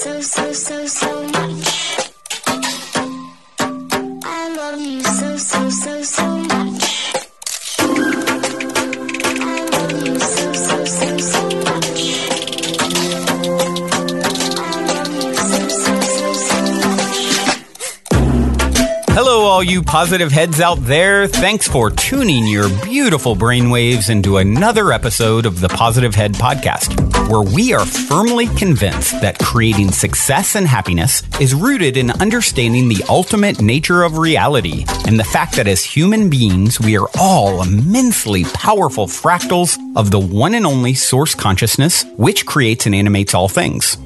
so much. I love you so much. I love you so much. I love you so much. Hello, all you positive heads out there. Thanks for tuning your beautiful brainwaves into another episode of the Positive Head Podcast, where we are firmly convinced that creating success and happiness is rooted in understanding the ultimate nature of reality and the fact that as human beings, we are all immensely powerful fractals of the one and only source consciousness, which creates and animates all things.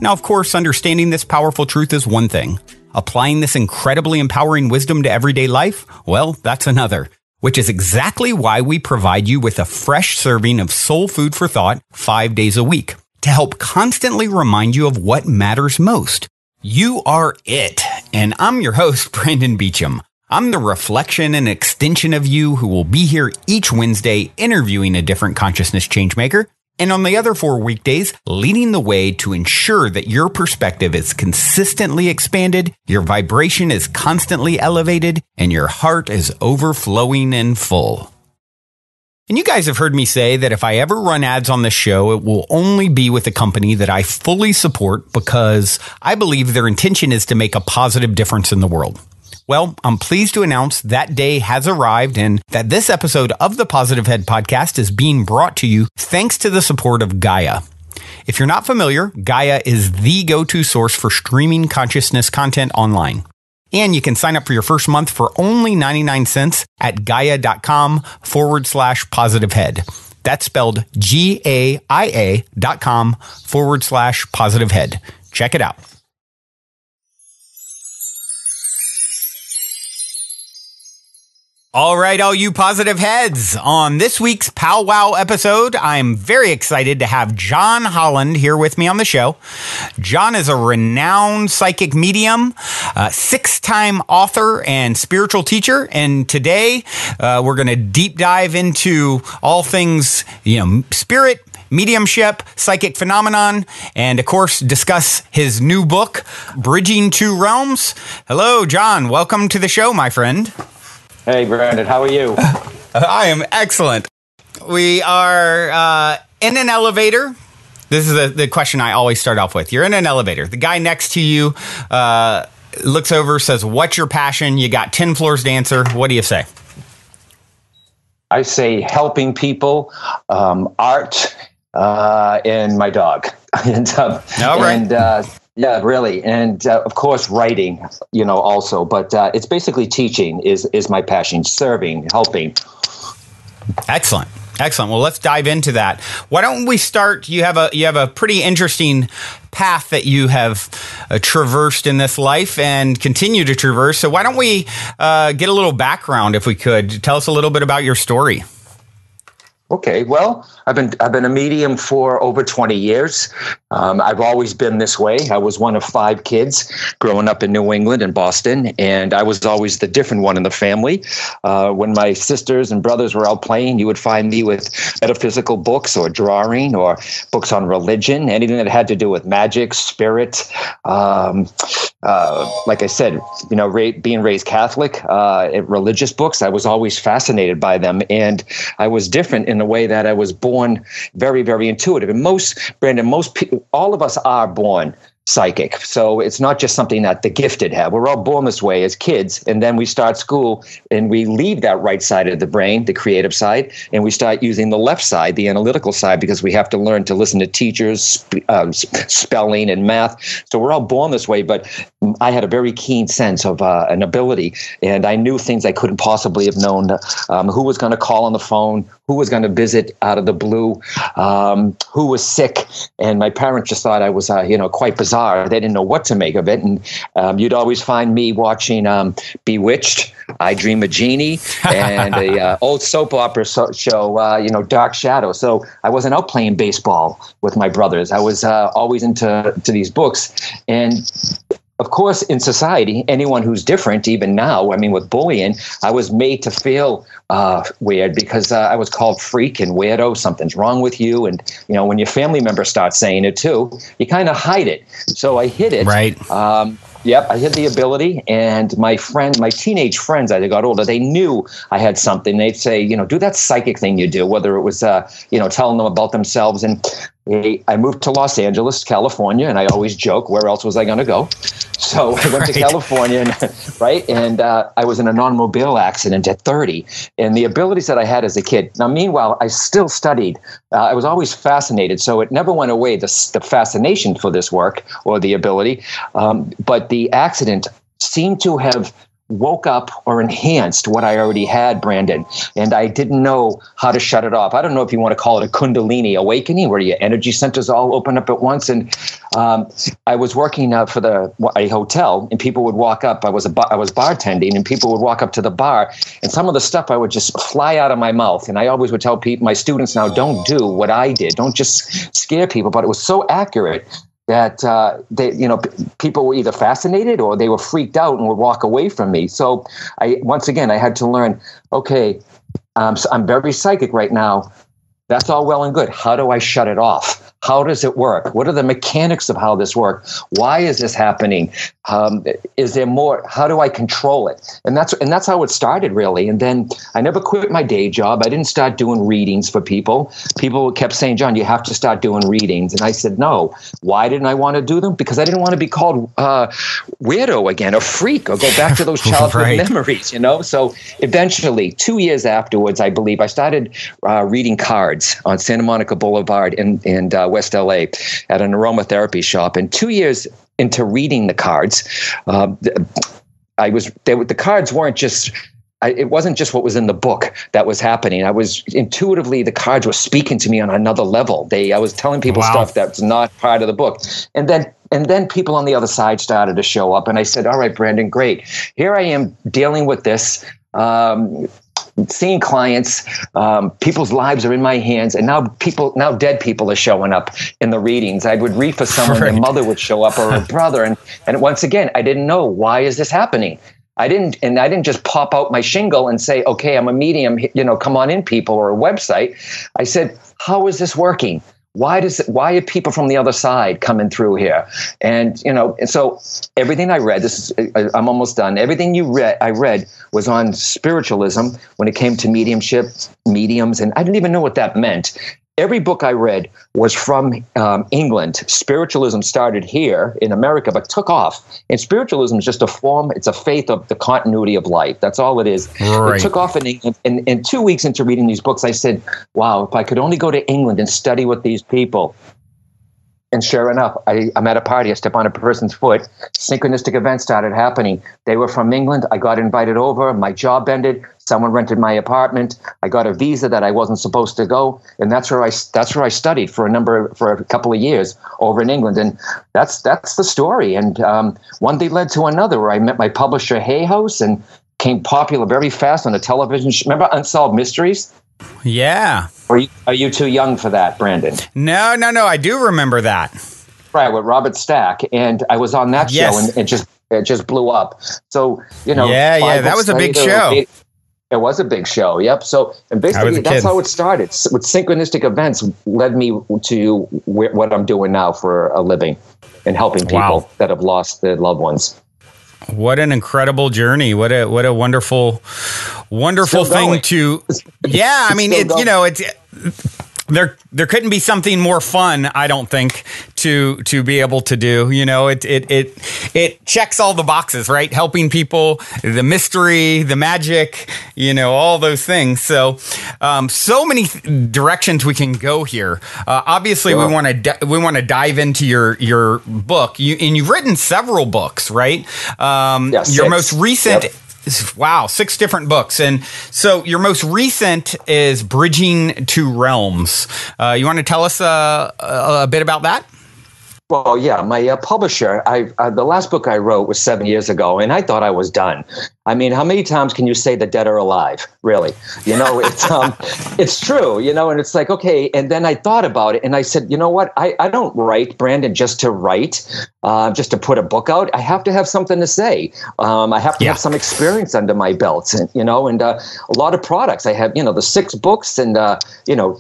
Now, of course, understanding this powerful truth is one thing. Applying this incredibly empowering wisdom to everyday life, well, that's another, which is exactly why we provide you with a fresh serving of soul food for thought 5 days a week to help constantly remind you of what matters most. You are it. And I'm your host, Brandon Beecham. I'm the reflection and extension of you who will be here each Wednesday interviewing a different consciousness changemaker. And on the other 4 weekdays, leading the way to ensure that your perspective is consistently expanded, your vibration is constantly elevated, and your heart is overflowing and full. And you guys have heard me say that if I ever run ads on this show, it will only be with a company that I fully support because I believe their intention is to make a positive difference in the world. Well, I'm pleased to announce that day has arrived and that this episode of the Positive Head Podcast is being brought to you thanks to the support of Gaia. If you're not familiar, Gaia is the go-to source for streaming consciousness content online. And you can sign up for your first month for only 99 cents at gaia.com/positivehead. That's spelled GAIA.com/positivehead. Check it out. All right, all you positive heads. On this week's Powwow episode, I'm very excited to have John Holland here with me on the show. John is a renowned psychic medium, 6-time author and spiritual teacher. And today, we're going to deep dive into all things, spirit, mediumship, psychic phenomenon, and of course, discuss his new book, Bridging Two Realms. Hello, John. Welcome to the show, my friend. Hey, Brandon, how are you? I am excellent. We are in an elevator. This is the question I always start off with. You're in an elevator. The guy next to you looks over, says, "What's your passion?" You got 10 floors to answer. What do you say? I say helping people, art, and my dog. All right. Yeah, really. And of course, writing, also. But it's basically teaching is my passion, serving, helping. Excellent. Well, let's dive into that. Why don't we start? You have a pretty interesting path that you have traversed in this life and continue to traverse. So why don't we get a little background, if we could? Tell us a little bit about your story. Okay, well, I've been a medium for over 20 years. I've always been this way. I was one of 5 kids growing up in New England and Boston, and I was always the different one in the family. When my sisters and brothers were out playing, you would find me with metaphysical books or drawing or books on religion, anything that had to do with magic, spirit. Like I said, being raised Catholic, religious books, I was always fascinated by them, and I was different in the way that I was born very, very intuitive. And Brandon, most people, all of us are born psychic. So it's not just something that the gifted have. We're all born this way as kids, and then we start school and we leave that right side of the brain, the creative side, and we start using the left side, the analytical side, because we have to learn to listen to teachers, spelling and math. So we're all born this way, but I had a very keen sense of an ability, and I knew things I couldn't possibly have known. Who was going to call on the phone, who was going to visit out of the blue, who was sick, and my parents just thought I was, quite bizarre. They didn't know what to make of it, and you'd always find me watching Bewitched, I Dream a Genie, and a old soap opera show, Dark Shadow. So I wasn't out playing baseball with my brothers. I was always into these books, and of course, in society, anyone who's different, even now, I mean, with bullying, I was made to feel weird because I was called freak and weirdo. Something's wrong with you. And, when your family members start saying it too, you kind of hide it. So I hid it. Right. Yep, I had the ability, and my teenage friends, as I got older, they knew I had something. They'd say, do that psychic thing you do, whether it was, telling them about themselves. And I moved to Los Angeles, California, and I always joke, where else was I going to go? So I went to California, and I was in an automobile accident at 30. And the abilities that I had as a kid. Now, meanwhile, I still studied. I was always fascinated, so it never went away, the fascination for this work or the ability. But the accident seemed to have woke up or enhanced what I already had, Brandon, and I didn't know how to shut it off. I don't know if you want to call it a Kundalini awakening, where your energy centers all open up at once. And I was working for a hotel, and people would walk up. I was bartending, and people would walk up to the bar, and some of the stuff I would just fly out of my mouth. And I always would tell my students now, don't do what I did. Don't just scare people. But it was so accurate that people were either fascinated or they were freaked out and would walk away from me. So I had to learn, okay, so I'm very psychic right now. That's all well and good. How do I shut it off? How does it work? What are the mechanics of how this works? Why is this happening? Is there more? How do I control it? And that's how it started, really. And then I never quit my day job. I didn't start doing readings for people. People kept saying, John, you have to start doing readings. And I said, no. Why didn't I want to do them? Because I didn't want to be called weirdo again, or freak, or go back to those childhood memories, So eventually, 2 years afterwards, I believe, I started reading cards on Santa Monica Boulevard in West LA at an aromatherapy shop. And 2 years into reading the cards, the cards weren't just, it wasn't just what was in the book that was happening. I was intuitively, the cards were speaking to me on another level. I was telling people stuff that's not part of the book. And then people on the other side started to show up. And I said, all right, Brandon, great. Here I am dealing with this. Seeing clients, people's lives are in my hands, and now dead people are showing up in the readings. I would read for someone, their mother would show up, or a brother, and once again, I didn't know, why is this happening. I didn't just pop out my shingle and say, okay, I'm a medium, come on in, people, or a website. I said, how is this working? Why are people from the other side coming through here? And so everything I read, I'm almost done. Everything I read was on spiritualism when it came to mediumship, mediums, and I didn't even know what that meant. Every book I read was from England. Spiritualism started here in America, but took off. And spiritualism is just a form, it's a faith of the continuity of life. That's all it is. Right. It took off in England. And 2 weeks into reading these books, I said, wow, if I could only go to England and study with these people. And sure enough, I'm at a party. I step on a person's foot. Synchronistic events started happening. They were from England. I got invited over. My job ended. Someone rented my apartment. I got a visa that I wasn't supposed to go, and that's where I studied for a couple of years over in England. And that's the story. And one thing led to another, where I met my publisher Hay House and became popular very fast on the television. Remember Unsolved Mysteries? Yeah. Are you too young for that, Brandon? No. I do remember that. Right, with Robert Stack, and I was on that show, and it just blew up. So yeah, that was a big show. It was a big show. Yep. So, and basically, that's how it started. With synchronistic events, led me to what I'm doing now for a living, and helping people that have lost their loved ones. What an incredible journey. What a wonderful thing to, yeah. I mean, there couldn't be something more fun, I don't think, to be able to do. It checks all the boxes, right? Helping people, the mystery, the magic, all those things. So, so many directions we can go here. Obviously, we want to dive into your book. You've written several books, right? Your most recent. Yep. Wow, 6 different books. And so your most recent is Bridging Two Realms. You want to tell us a bit about that? Well, yeah, my publisher, the last book I wrote was 7 years ago, and I thought I was done. I mean, how many times can you say the dead are alive? Really? It's true, and it's like, okay. And then I thought about it, and I said, you know what? I don't write, Brandon, just to write. just to put a book out. I have to have something to say. I have to have some experience under my belt, and a lot of products. I have, the 6 books and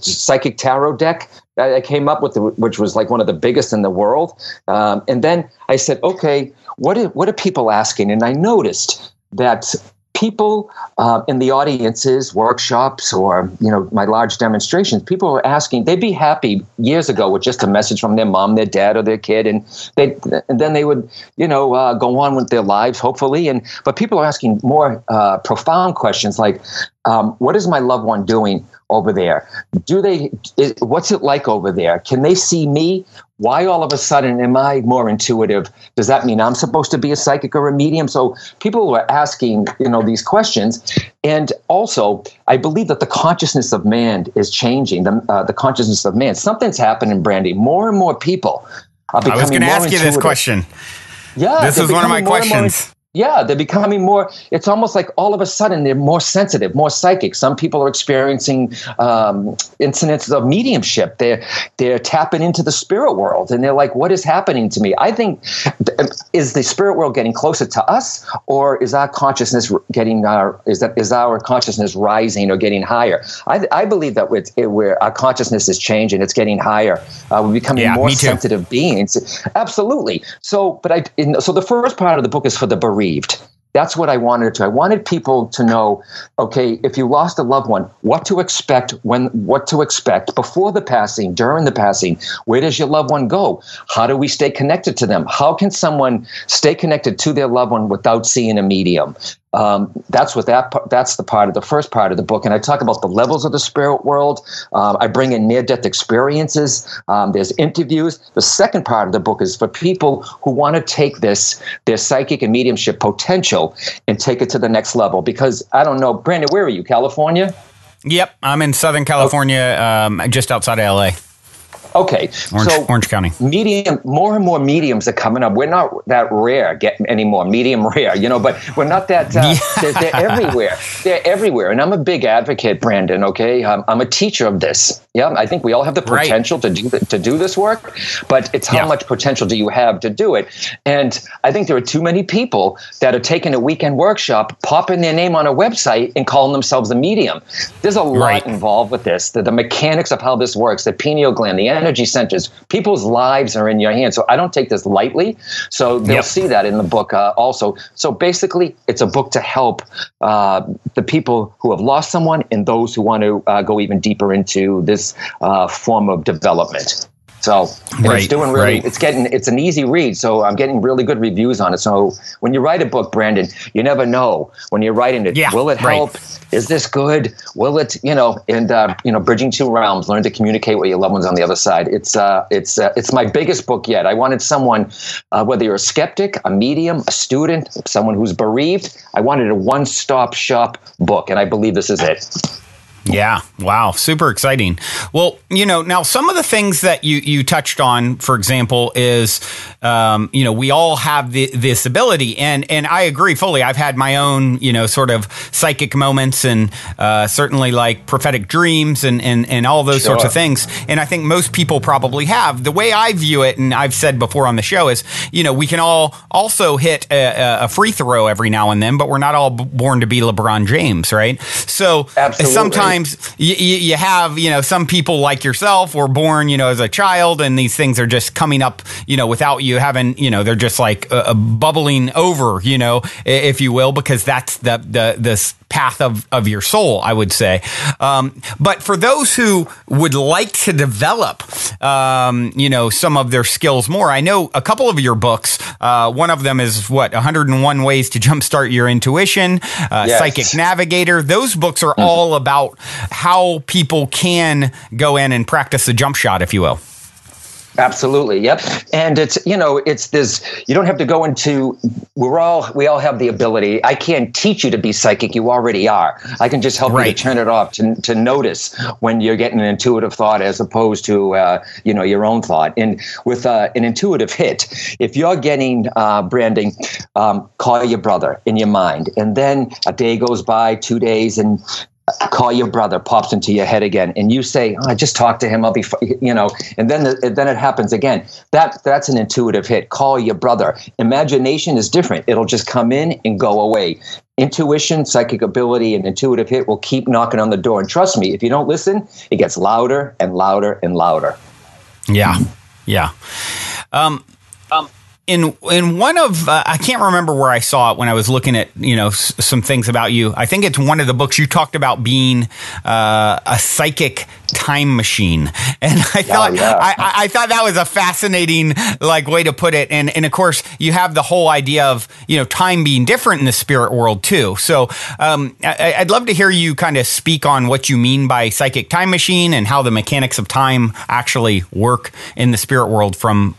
psychic tarot deck that I came up with, which was like one of the biggest in the world. And then I said, okay, what are people asking? And I noticed that people in the audiences, workshops, or my large demonstrations, people were asking. They'd be happy years ago with just a message from their mom, their dad, or their kid, and then they would go on with their lives, hopefully. But people are asking more profound questions like, what is my loved one doing over there? What's it like over there? Can they see me? Why all of a sudden am I more intuitive? Does that mean I'm supposed to be a psychic or a medium? So people were asking, these questions. And also, I believe that the consciousness of man is changing, the consciousness of man. Something's happening, Brandy. More and more people are becoming more intuitive. I was going to ask you this question. Yeah. This is one of my questions. Yeah, they're becoming more, it's almost like all of a sudden they're more sensitive, more psychic. Some people are experiencing incidences of mediumship. They're tapping into the spirit world, and they're like, what is happening to me? I think, is the spirit world getting closer to us, or is our consciousness is our consciousness rising or getting higher? I believe that our consciousness is changing. It's getting higher. We're becoming more sensitive beings. Absolutely. So the first part of the book is for the bereaved. That's what I wanted to. I wanted people to know, okay, if you lost a loved one, what to expect before the passing, during the passing. Where does your loved one go? How do we stay connected to them? How can someone stay connected to their loved one without seeing a medium? That's the first part of the book. And I talk about the levels of the spirit world. I bring in near-death experiences. There's interviews. The second part of the book is for people who want to take their psychic and mediumship potential and take it to the next level. Because I don't know, Brandon, where are you? California? Yep. I'm in Southern California, just outside of LA. Okay, Orange County. More and more mediums are coming up. We're not that rare anymore, medium rare, but we're not that. They're everywhere. They're everywhere, and I'm a big advocate, Brandon. Okay, I'm a teacher of this. Yeah, I think we all have the potential to do this work, but it's how much potential do you have to do it? And I think there are too many people that are taking a weekend workshop, popping their name on a website, and calling themselves a medium. There's a lot involved with this. The mechanics of how this works, the pineal gland, the energy centers, people's lives are in your hands. So I don't take this lightly. So they'll see that in the book also. So basically, it's a book to help the people who have lost someone and those who want to go even deeper into this form of development. So it's doing really, it's an easy read. So I'm getting really good reviews on it. So when you write a book, Brandon, you never know when you're writing it. Will it help? Is this good? Will it, bridging two realms, learn to communicate with your loved ones on the other side. It's my biggest book yet. I wanted someone, whether you're a skeptic, a medium, a student, someone who's bereaved, I wanted a one-stop shop book. And I believe this is it. Yeah. Wow. Super exciting. Well, now some of the things that you touched on, for example, is, we all have this ability, and I agree fully. I've had my own, sort of psychic moments, and certainly like prophetic dreams and all those sorts of things. And I think most people probably have. The way I view it, and I've said before on the show, is, we can all also hit a free throw every now and then, but we're not all born to be LeBron James, right? So sometimes you have, some people like yourself were born, as a child, and these things are just coming up, without you having, they're just like bubbling over, if you will, because that's the path of your soul, I would say. But for those who would like to develop, some of their skills more, I know a couple of your books, one of them is 101 Ways to Jumpstart Your Intuition, Psychic Navigator. Those books are all about how people can go in and practice the jump shot, if you will. Absolutely. Yep. And it's this, you don't have to go into, we all have the ability. I can't teach you to be psychic. You already are. I can just help you to turn it off, to notice when you're getting an intuitive thought as opposed to, your own thought. And with an intuitive hit, if you're getting branding, call your brother in your mind. And then a day goes by, 2 days, and call your brother pops into your head again, and you say, I just talked to him, I'll be, and then it happens again. That's an intuitive hit. Call your brother. Imagination is different. It'll just come in and go away. Intuition, psychic ability, and intuitive hit will keep knocking on the door. And trust me, if you don't listen, it gets louder and louder and louder. Yeah. In one of, I can't remember where I saw it when I was looking at, some things about you. I think it's one of the books you talked about being a psychic time machine. And I thought, I thought that was a fascinating, way to put it. And of course you have the whole idea of, time being different in the spirit world too. So, I'd love to hear you kind of speak on what you mean by psychic time machine and how the mechanics of time actually work in the spirit world from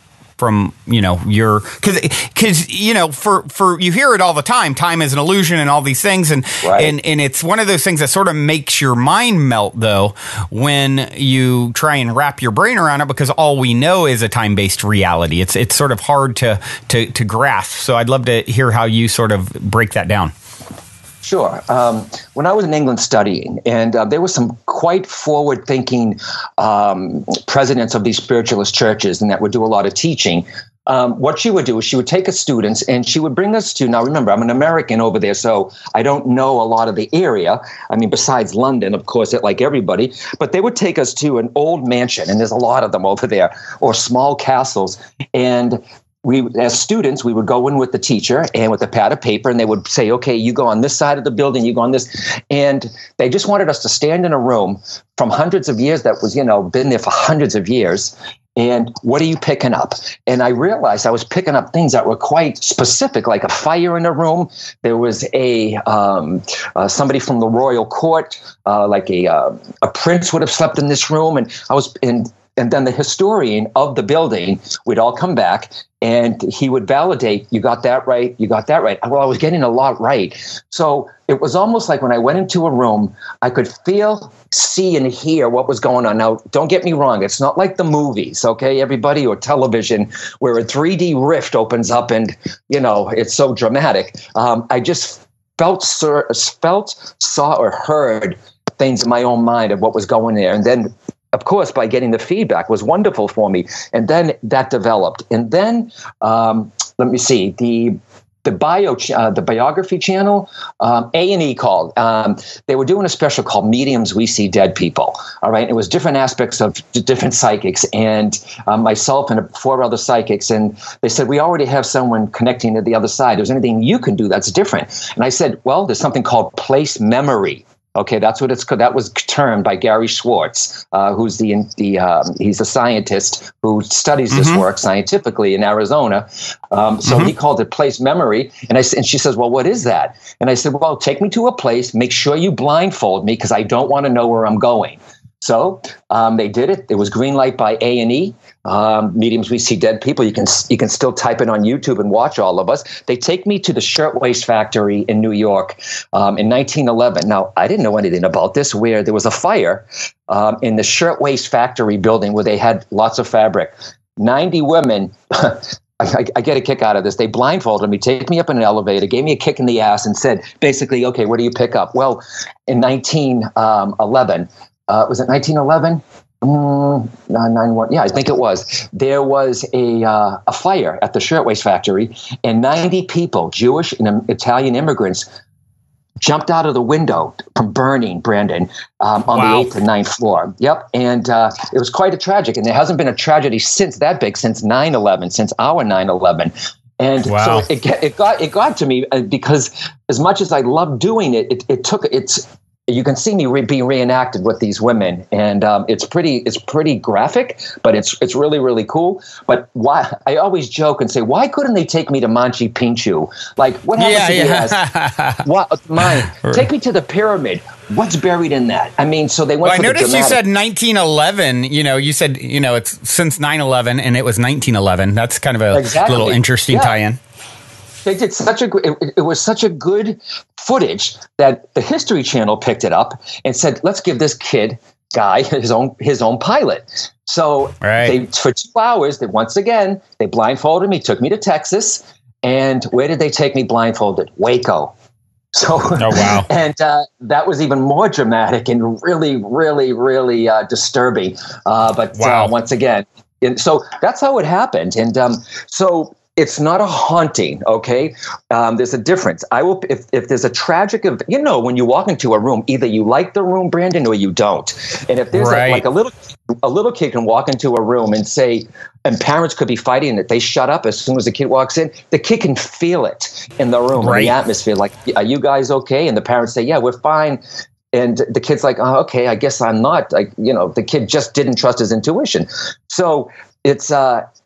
your, because for you hear it all the time is an illusion and all these things, and it's one of those things that sort of makes your mind melt though when you try and wrap your brain around it, because all we know is a time-based reality. It's sort of hard to grasp. So I'd love to hear how you sort of break that down. Sure. When I was in England studying, and there were some quite forward-thinking presidents of these spiritualist churches, and that would do a lot of teaching. What she would do is she would take us students and she would bring us to, now remember, I'm an American over there, so I don't know a lot of the area. I mean, besides London, of course, like everybody, but they would take us to an old mansion, and there's a lot of them over there, or small castles. And we, as students, we would go in with the teacher and with a pad of paper, and they would say, okay, you go on this side of the building, you go on this. And they just wanted us to stand in a room from hundreds of years that was, been there for hundreds of years. And what are you picking up? And I realized I was picking up things that were quite specific, like a fire in a room. There was somebody from the royal court, like a prince would have slept in this room. And then the historian of the building would all come back and he would validate, you got that right, you got that right. Well, I was getting a lot right. So it was almost like when I went into a room, I could feel, see, and hear what was going on. Now, don't get me wrong. It's not like the movies, okay, everybody, or television, where a 3D rift opens up and, it's so dramatic. I just felt, saw, or heard things in my own mind of what was going there. And then, of course, by getting the feedback was wonderful for me. And then that developed. And then, let me see, the biography channel, A&E called. They were doing a special called Mediums We See Dead People. All right. It was different aspects of different psychics, and myself and 4 other psychics. And they said, we already have someone connecting to the other side. There's anything you can do that's different. And I said, well, there's something called place memory. Okay, that's what it's called. That was termed by Gary Schwartz, who's he's a scientist who studies this work scientifically in Arizona. So he called it place memory, and she says, "Well, what is that?" And I said, "Well, take me to a place. Make sure you blindfold me because I don't want to know where I'm going." So they did it. It was green light by A&E. Mediums We See Dead People. You can still type it on YouTube and watch all of us. They take me to the Shirtwaist Factory in New York in 1911. Now, I didn't know anything about this, where there was a fire in the Shirtwaist Factory building where they had lots of fabric. 90 women. I get a kick out of this. They blindfolded me, take me up in an elevator, gave me a kick in the ass, and said, basically, okay, what do you pick up? Well, in 1911, was it 1911? 991. Yeah, I think it was. There was a fire at the Shirtwaist Factory, and 90 people, Jewish and Italian immigrants, jumped out of the window from burning, Brandon, on the 8th and 9th floor. Yep. And it was quite a tragic. And there hasn't been a tragedy since that big, since 9/11, since our 9/11. And so it got to me because as much as I love doing it, you can see me being reenacted with these women, and it's pretty graphic, but it's really, really cool. But why? I always joke and say, why couldn't they take me to Machu Picchu? Like, what happened to mine? Take me to the pyramid. What's buried in that? I mean, so they went. Well, I noticed you said 1911. You said it's since 9/11, and it was 1911. That's kind of a little interesting tie-in. They did it was such a good footage that the History Channel picked it up and said, let's give this guy his own pilot. So for 2 hours, they blindfolded me, took me to Texas. And where did they take me blindfolded? Waco. So, oh, wow. And that was even more dramatic and really, really, really disturbing. But Wow. Once again, so that's how it happened. And so it's not a haunting, okay? There's a difference. If there's a tragic event, when you walk into a room, either you like the room, Brandon, or you don't. And if there's Right. a little kid can walk into a room and say, and parents could be fighting it, they shut up as soon as the kid walks in, the kid can feel it in the room, Right. in the atmosphere. Like, are you guys okay? And the parents say, yeah, we're fine. And the kid's like, oh, okay, I guess I'm not. Like, the kid just didn't trust his intuition. So it's,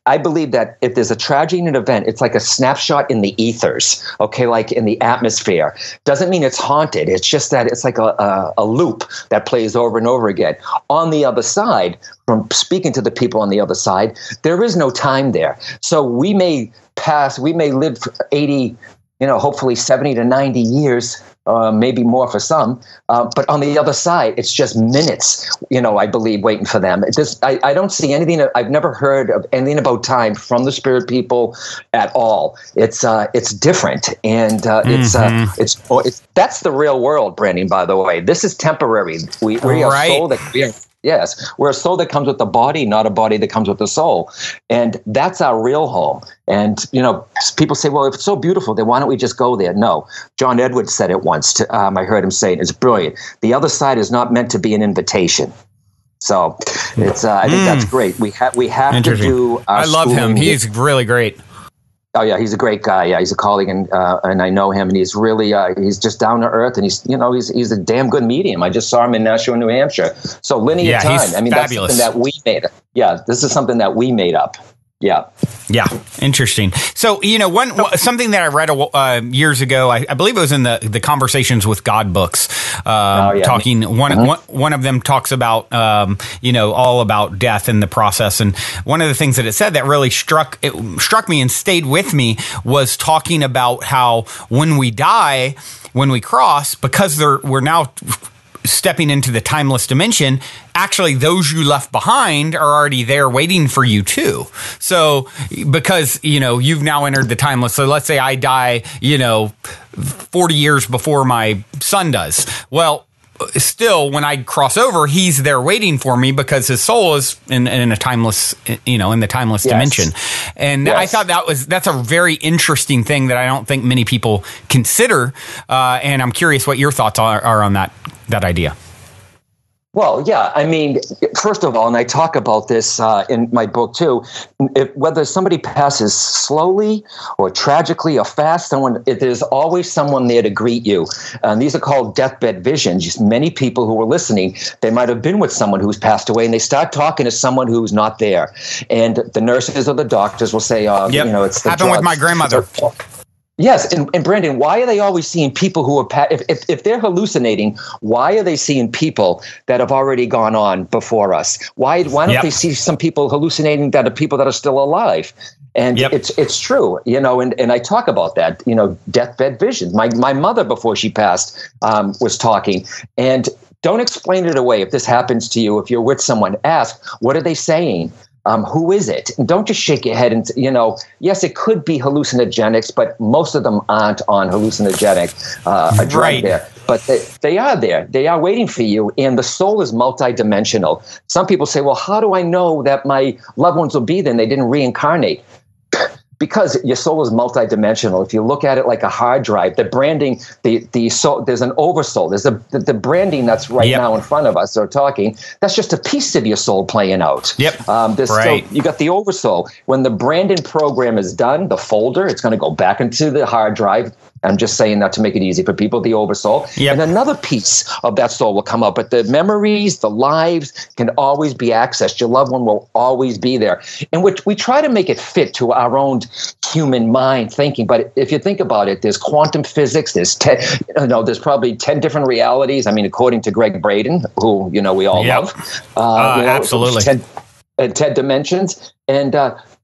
I believe that if there's a tragedy in an event, it's like a snapshot in the ethers, okay, like in the atmosphere. Doesn't mean it's haunted. It's just that it's like a loop that plays over and over again. On the other side, from speaking to the people on the other side, there is no time there. So we may live for 80, hopefully 70 to 90 years, maybe more for some. But on the other side, it's just minutes, I believe, waiting for them. I don't see anything. I've never heard of anything about time from the spirit people at all. It's different. And that's the real world, Brandon, by the way. This is temporary. We are Right. soul that yes, we're a soul that comes with the body, not a body that comes with the soul. And that's our real home. And, people say, well, if it's so beautiful, then why don't we just go there? No. John Edwards said it once. I heard him say it. It's brilliant. The other side is not meant to be an invitation. So it's. I think that's great. We have to do. I love him. He's really great. Oh yeah, he's a great guy. Yeah, he's a colleague, and I know him, and he's really he's just down to earth, and he's a damn good medium. I just saw him in Nashua, New Hampshire. So linear time. He's I mean, fabulous. that's something that we made. Yeah, this is something that we made up. Yeah. Yeah. Interesting. So, something that I read years ago, I believe it was in the Conversations with God books, talking, one of them talks about, all about death and the process. And one of the things that it said that really struck me and stayed with me was talking about how when we die, when we cross, because we're now stepping into the timeless dimension, actually those you left behind are already there waiting for you too. So because, you've now entered the timeless. So let's say I die, 40 years before my son does. Well, still, when I cross over, he's there waiting for me because his soul is in a timeless, in the timeless dimension. And I thought that's a very interesting thing that I don't think many people consider. And I'm curious what your thoughts are on that idea. Well, yeah. I mean, first of all, and I talk about this in my book too, whether somebody passes slowly or tragically or fast, there's always someone there to greet you. And these are called deathbed visions. Many people who are listening, they might have been with someone who's passed away, and they start talking to someone who's not there. And the nurses or the doctors will say, it's the happened with my grandmother. Yes, and Brandon, why are they always seeing people who are if they're hallucinating? Why are they seeing people that have already gone on before us? Why don't they see some people hallucinating that are people that are still alive? And it's true, and I talk about that, deathbed visions. My mother, before she passed, was talking, and don't explain it away. If this happens to you, if you're with someone, ask, what are they saying? Who is it? And don't just shake your head and, yes, it could be hallucinogenics, but most of them aren't on hallucinogenic a drug there. But they are there. They are waiting for you. And the soul is multidimensional. Some people say, well, how do I know that my loved ones will be there and they didn't reincarnate? Because your soul is multidimensional. If you look at it like a hard drive, the branding, the soul, there's an oversoul. There's the branding that's right now in front of us. Or talking. That's just a piece of your soul playing out. Still, you got the oversoul. When the branding program is done, the folder, it's going to go back into the hard drive. I'm just saying that to make it easy for people, the oversoul. And another piece of that soul will come up. But the memories, the lives can always be accessed. Your loved one will always be there. And we try to make it fit to our own human mind thinking. But if you think about it, there's quantum physics. There's there's probably 10 different realities. I mean, according to Greg Braden, who, we all love. Absolutely. 10 dimensions. And,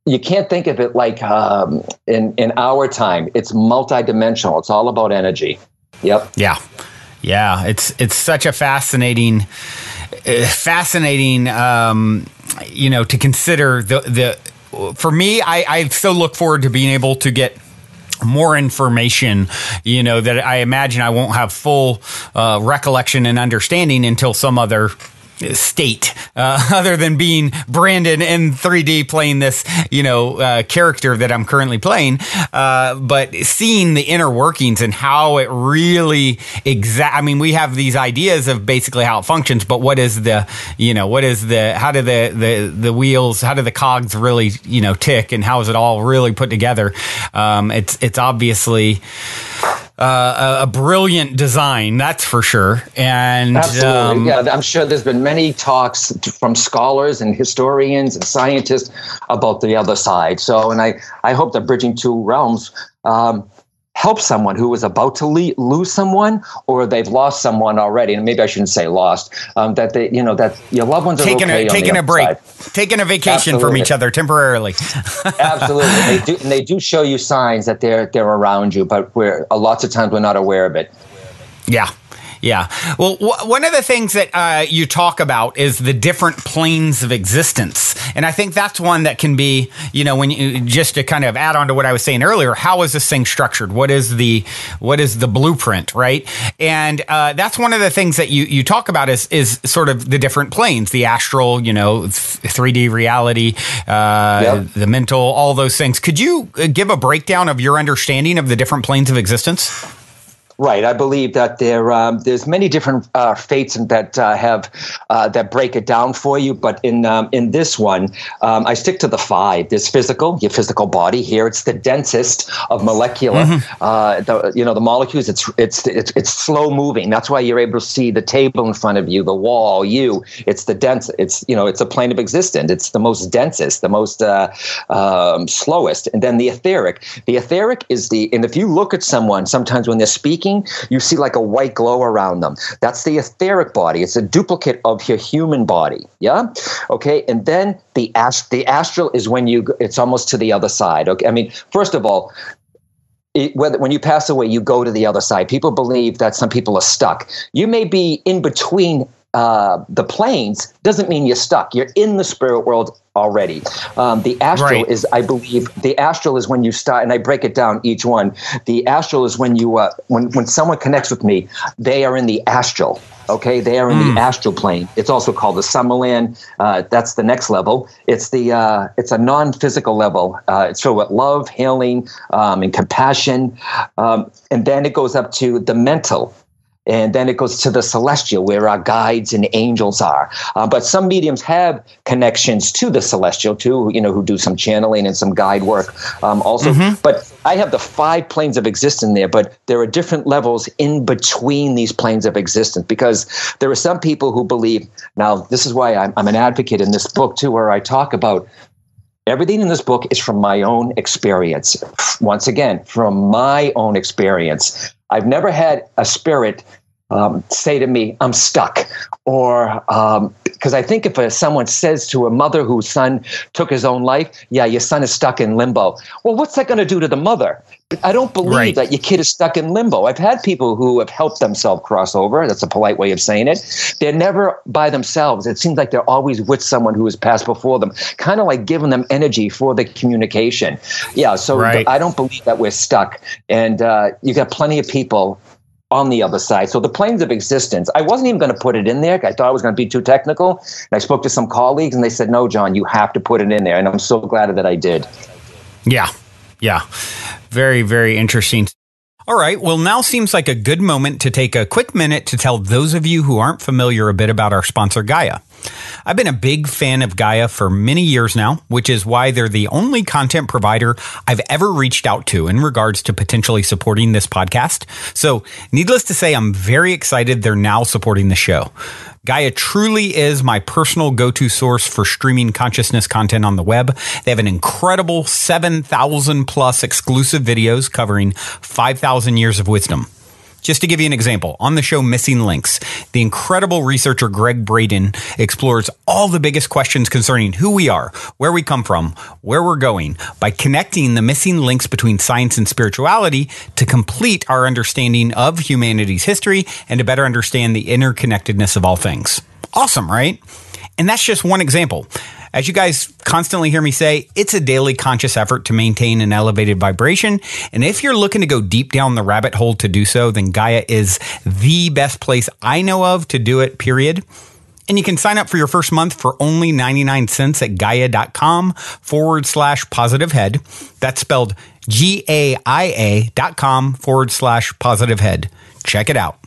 you can't think of it like in our time. It's multidimensional. It's all about energy. Yep. Yeah. It's such a fascinating, to consider. For me, I so look forward to being able to get more information, that I imagine I won't have full recollection and understanding until some other state, other than being Brandon in 3D playing this, character that I'm currently playing. But seeing the inner workings and how it really we have these ideas of basically how it functions, but how do the wheels, how do the cogs really, tick, and how is it all really put together? It's obviously a brilliant design, that's for sure. And absolutely, I'm sure there's been many talks from scholars and historians and scientists about the other side. So, and I hope that Bridging Two Realms help someone who is about to lose someone, or they've lost someone already, and maybe I shouldn't say lost. That they, that your loved ones are taking a break, taking a vacation from each other temporarily. Absolutely, they do show you signs that they're around you, but lots of times we're not aware of it. Yeah. Yeah. Well, one of the things that you talk about is the different planes of existence. And I think that's one that can be, when you just to kind of add on to what I was saying earlier, how is this thing structured? What is the blueprint, right? And that's one of the things that you talk about is sort of the different planes, the astral, 3D reality, the mental, all those things. Could you give a breakdown of your understanding of the different planes of existence? Right. I believe that there's many different fates that break it down for you. But in this one, I stick to the 5. There's your physical body. Here, it's the densest of molecular. The molecules. It's slow moving. That's why you're able to see the table in front of you, the wall. It's the dense. It's a plane of existence. It's the most densest, the most slowest. And then the etheric. The etheric is and if you look at someone, sometimes when they're speaking, you see like a white glow around them. That's the etheric body. It's a duplicate of your human body. Yeah. Okay. And then the astral is when it's almost to the other side. Okay. I mean, first of all, when you pass away, you go to the other side. People believe that some people are stuck. You may be in between the planes. Doesn't mean you're stuck. You're in the spirit world already. The astral is, I believe, the astral is when you start, and I break it down each one. The astral is when you, when someone connects with me, they are in the astral. Okay, they are in the astral plane. It's also called the Summerland. That's the next level. It's a non-physical level. It's filled with love, healing, and compassion, and then it goes up to the mental. And then it goes to the celestial, where our guides and angels are. But some mediums have connections to the celestial too, who do some channeling and some guide work also. But I have the 5 planes of existence there, but there are different levels in between these planes of existence, because there are some people who believe, now this is why I'm an advocate in this book too, where I talk about everything in this book is from my own experience. Once again, from my own experience. I've never had a spirit say to me, I'm stuck. Or because I think if someone says to a mother whose son took his own life, yeah, your son is stuck in limbo. Well, what's that going to do to the mother? I don't believe that your kid is stuck in limbo. I've had people who have helped themselves cross over. That's a polite way of saying it. They're never by themselves. It seems like they're always with someone who has passed before them, kind of like giving them energy for the communication. Yeah, so I don't believe that we're stuck. And you got plenty of people on the other side. So the planes of existence, I wasn't even going to put it in there. I thought it was going to be too technical. And I spoke to some colleagues and they said, no, John, you have to put it in there. And I'm so glad that I did. Yeah. Yeah. Very, very interesting. All right. Well, now seems like a good moment to take a quick minute to tell those of you who aren't familiar a bit about our sponsor, Gaia. I've been a big fan of Gaia for many years now, which is why they're the only content provider I've ever reached out to in regards to potentially supporting this podcast. So needless to say, I'm very excited they're now supporting the show. Gaia truly is my personal go-to source for streaming consciousness content on the web. They have an incredible 7,000 plus exclusive videos covering 5,000 years of wisdom. Just to give you an example, on the show Missing Links, the incredible researcher Greg Braden explores all the biggest questions concerning who we are, where we come from, where we're going, by connecting the missing links between science and spirituality to complete our understanding of humanity's history and to better understand the interconnectedness of all things. Awesome, right? And that's just one example. as you guys constantly hear me say, it's a daily conscious effort to maintain an elevated vibration. And if you're looking to go deep down the rabbit hole to do so, then Gaia is the best place I know of to do it, period. And you can sign up for your first month for only 99 cents at gaia.com/positivehead. That's spelled GAIA.com/positivehead. Check it out.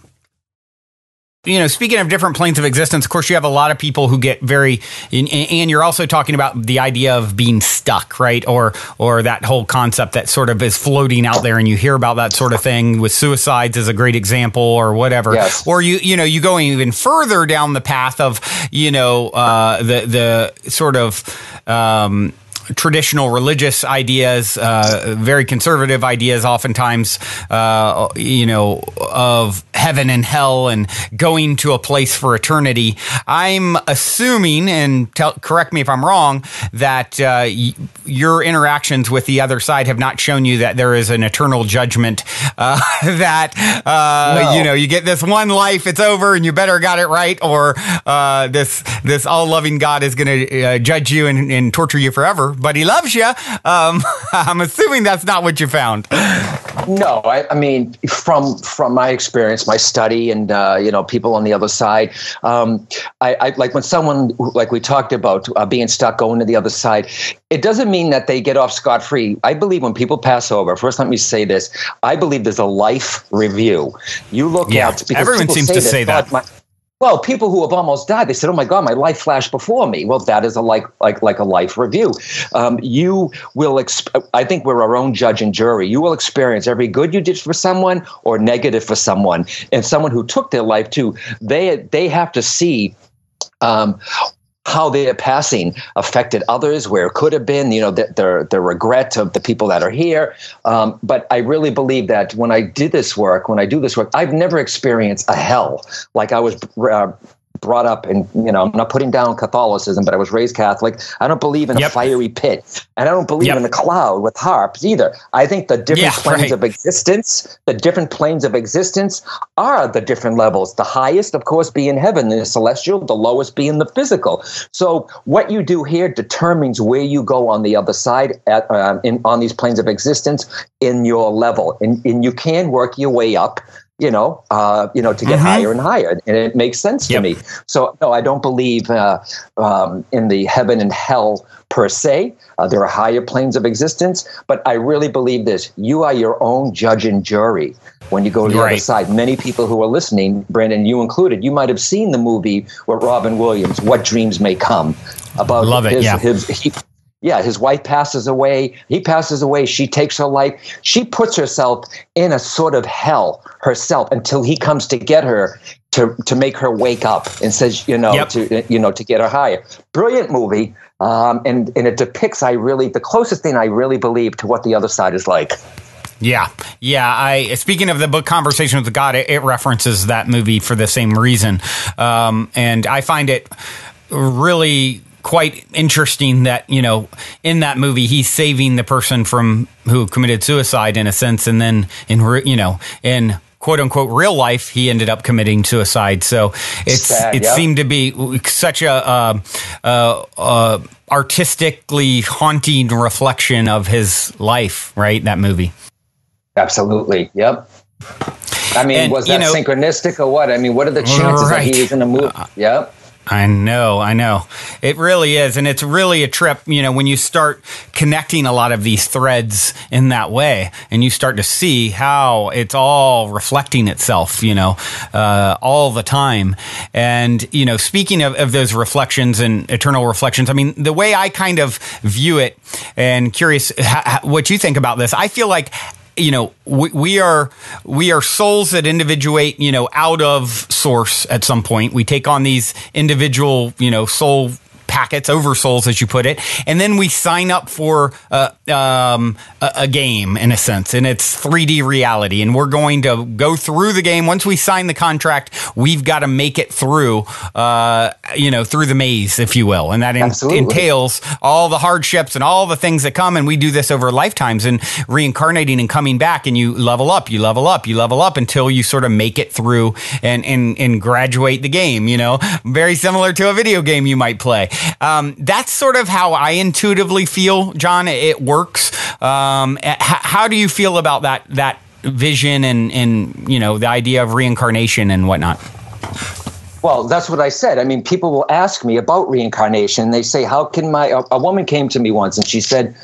Speaking of different planes of existence, of course, you have a lot of people who get and you're also talking about the idea of being stuck, right? Or that whole concept that sort of is floating out there, and you hear about that sort of thing with suicides as a great example, or whatever. Yes. Or you go even further down the path of, the sort of, traditional religious ideas, very conservative ideas, oftentimes, of heaven and hell and going to a place for eternity. I'm assuming, and correct me if I'm wrong, that your interactions with the other side have not shown you that there is an eternal judgment, no. You get this one life, it's over, and you better got it right, or this all-loving God is going to judge you and torture you forever. But he loves you. I'm assuming that's not what you found. No, I mean, from my experience, my study, and people on the other side, I like when someone, like we talked about, being stuck, going to the other side. It doesn't mean that they get off scot-free. I believe when people pass over, first let me say this, I believe there's a life review. You look at, because everyone seems to say that. Well, people who have almost died, they said, "Oh my God, my life flashed before me." Well, that is a like a life review. You will. I think we're our own judge and jury. You will experience every good you did for someone or negative for someone, and someone who took their life too. They have to see. How their passing affected others, where it could have been, the regret of the people that are here. But I really believe that when I do this work, I've never experienced a hell. Like I was brought up, and I'm not putting down Catholicism, but I was raised Catholic. I don't believe in a fiery pit, and I don't believe in a cloud with harps either. I think the different planes of existence, are the different levels. The highest, of course, being heaven, the celestial, the lowest being the physical. So what you do here determines where you go on the other side on these planes of existence in your level, and you can work your way up. To get higher and higher. And it makes sense to me. So, no, I don't believe in the heaven and hell per se. There are higher planes of existence, but I really believe this. You are your own judge and jury when you go to the other side. Many people who are listening, Brandon, you included, you might have seen the movie with Robin Williams, What Dreams May Come, about his wife passes away. He passes away. She takes her life. She puts herself in a sort of hell herself until he comes to get her to make her wake up and says, to get her higher. Brilliant movie. And it depicts, the closest thing I really believe to what the other side is like. Yeah. Speaking of the book Conversation with God, it references that movie for the same reason. And I find it really quite interesting that, in that movie, he's saving the person who committed suicide in a sense. And then in quote unquote real life, he ended up committing suicide. So it seemed to be such a artistically haunting reflection of his life, right? That movie. Absolutely. Yep. I mean, was that synchronistic or what? I mean, what are the chances that he was in a movie? Yep. I know. It really is. And it's really a trip, when you start connecting a lot of these threads in that way, and you start to see how it's all reflecting itself, all the time. And, speaking of those reflections and eternal reflections, I mean, the way I kind of view it, and curious what you think about this, I feel like, we are souls that individuate, out of source at some point. We take on these individual, soul packets, over souls, as you put it, and then we sign up for a game in a sense, and it's 3D reality, and we're going to go through the game. Once we sign the contract, we've got to make it through, through the maze, if you will, and that entails all the hardships and all the things that come. And we do this over lifetimes, and reincarnating and coming back, and you level up until you sort of make it through and graduate the game. Very similar to a video game you might play. That's sort of how I intuitively feel, John. It works. How do you feel about that vision and the idea of reincarnation and whatnot? Well, that's what I said. I mean, people will ask me about reincarnation. They say, how can a woman came to me once and she said,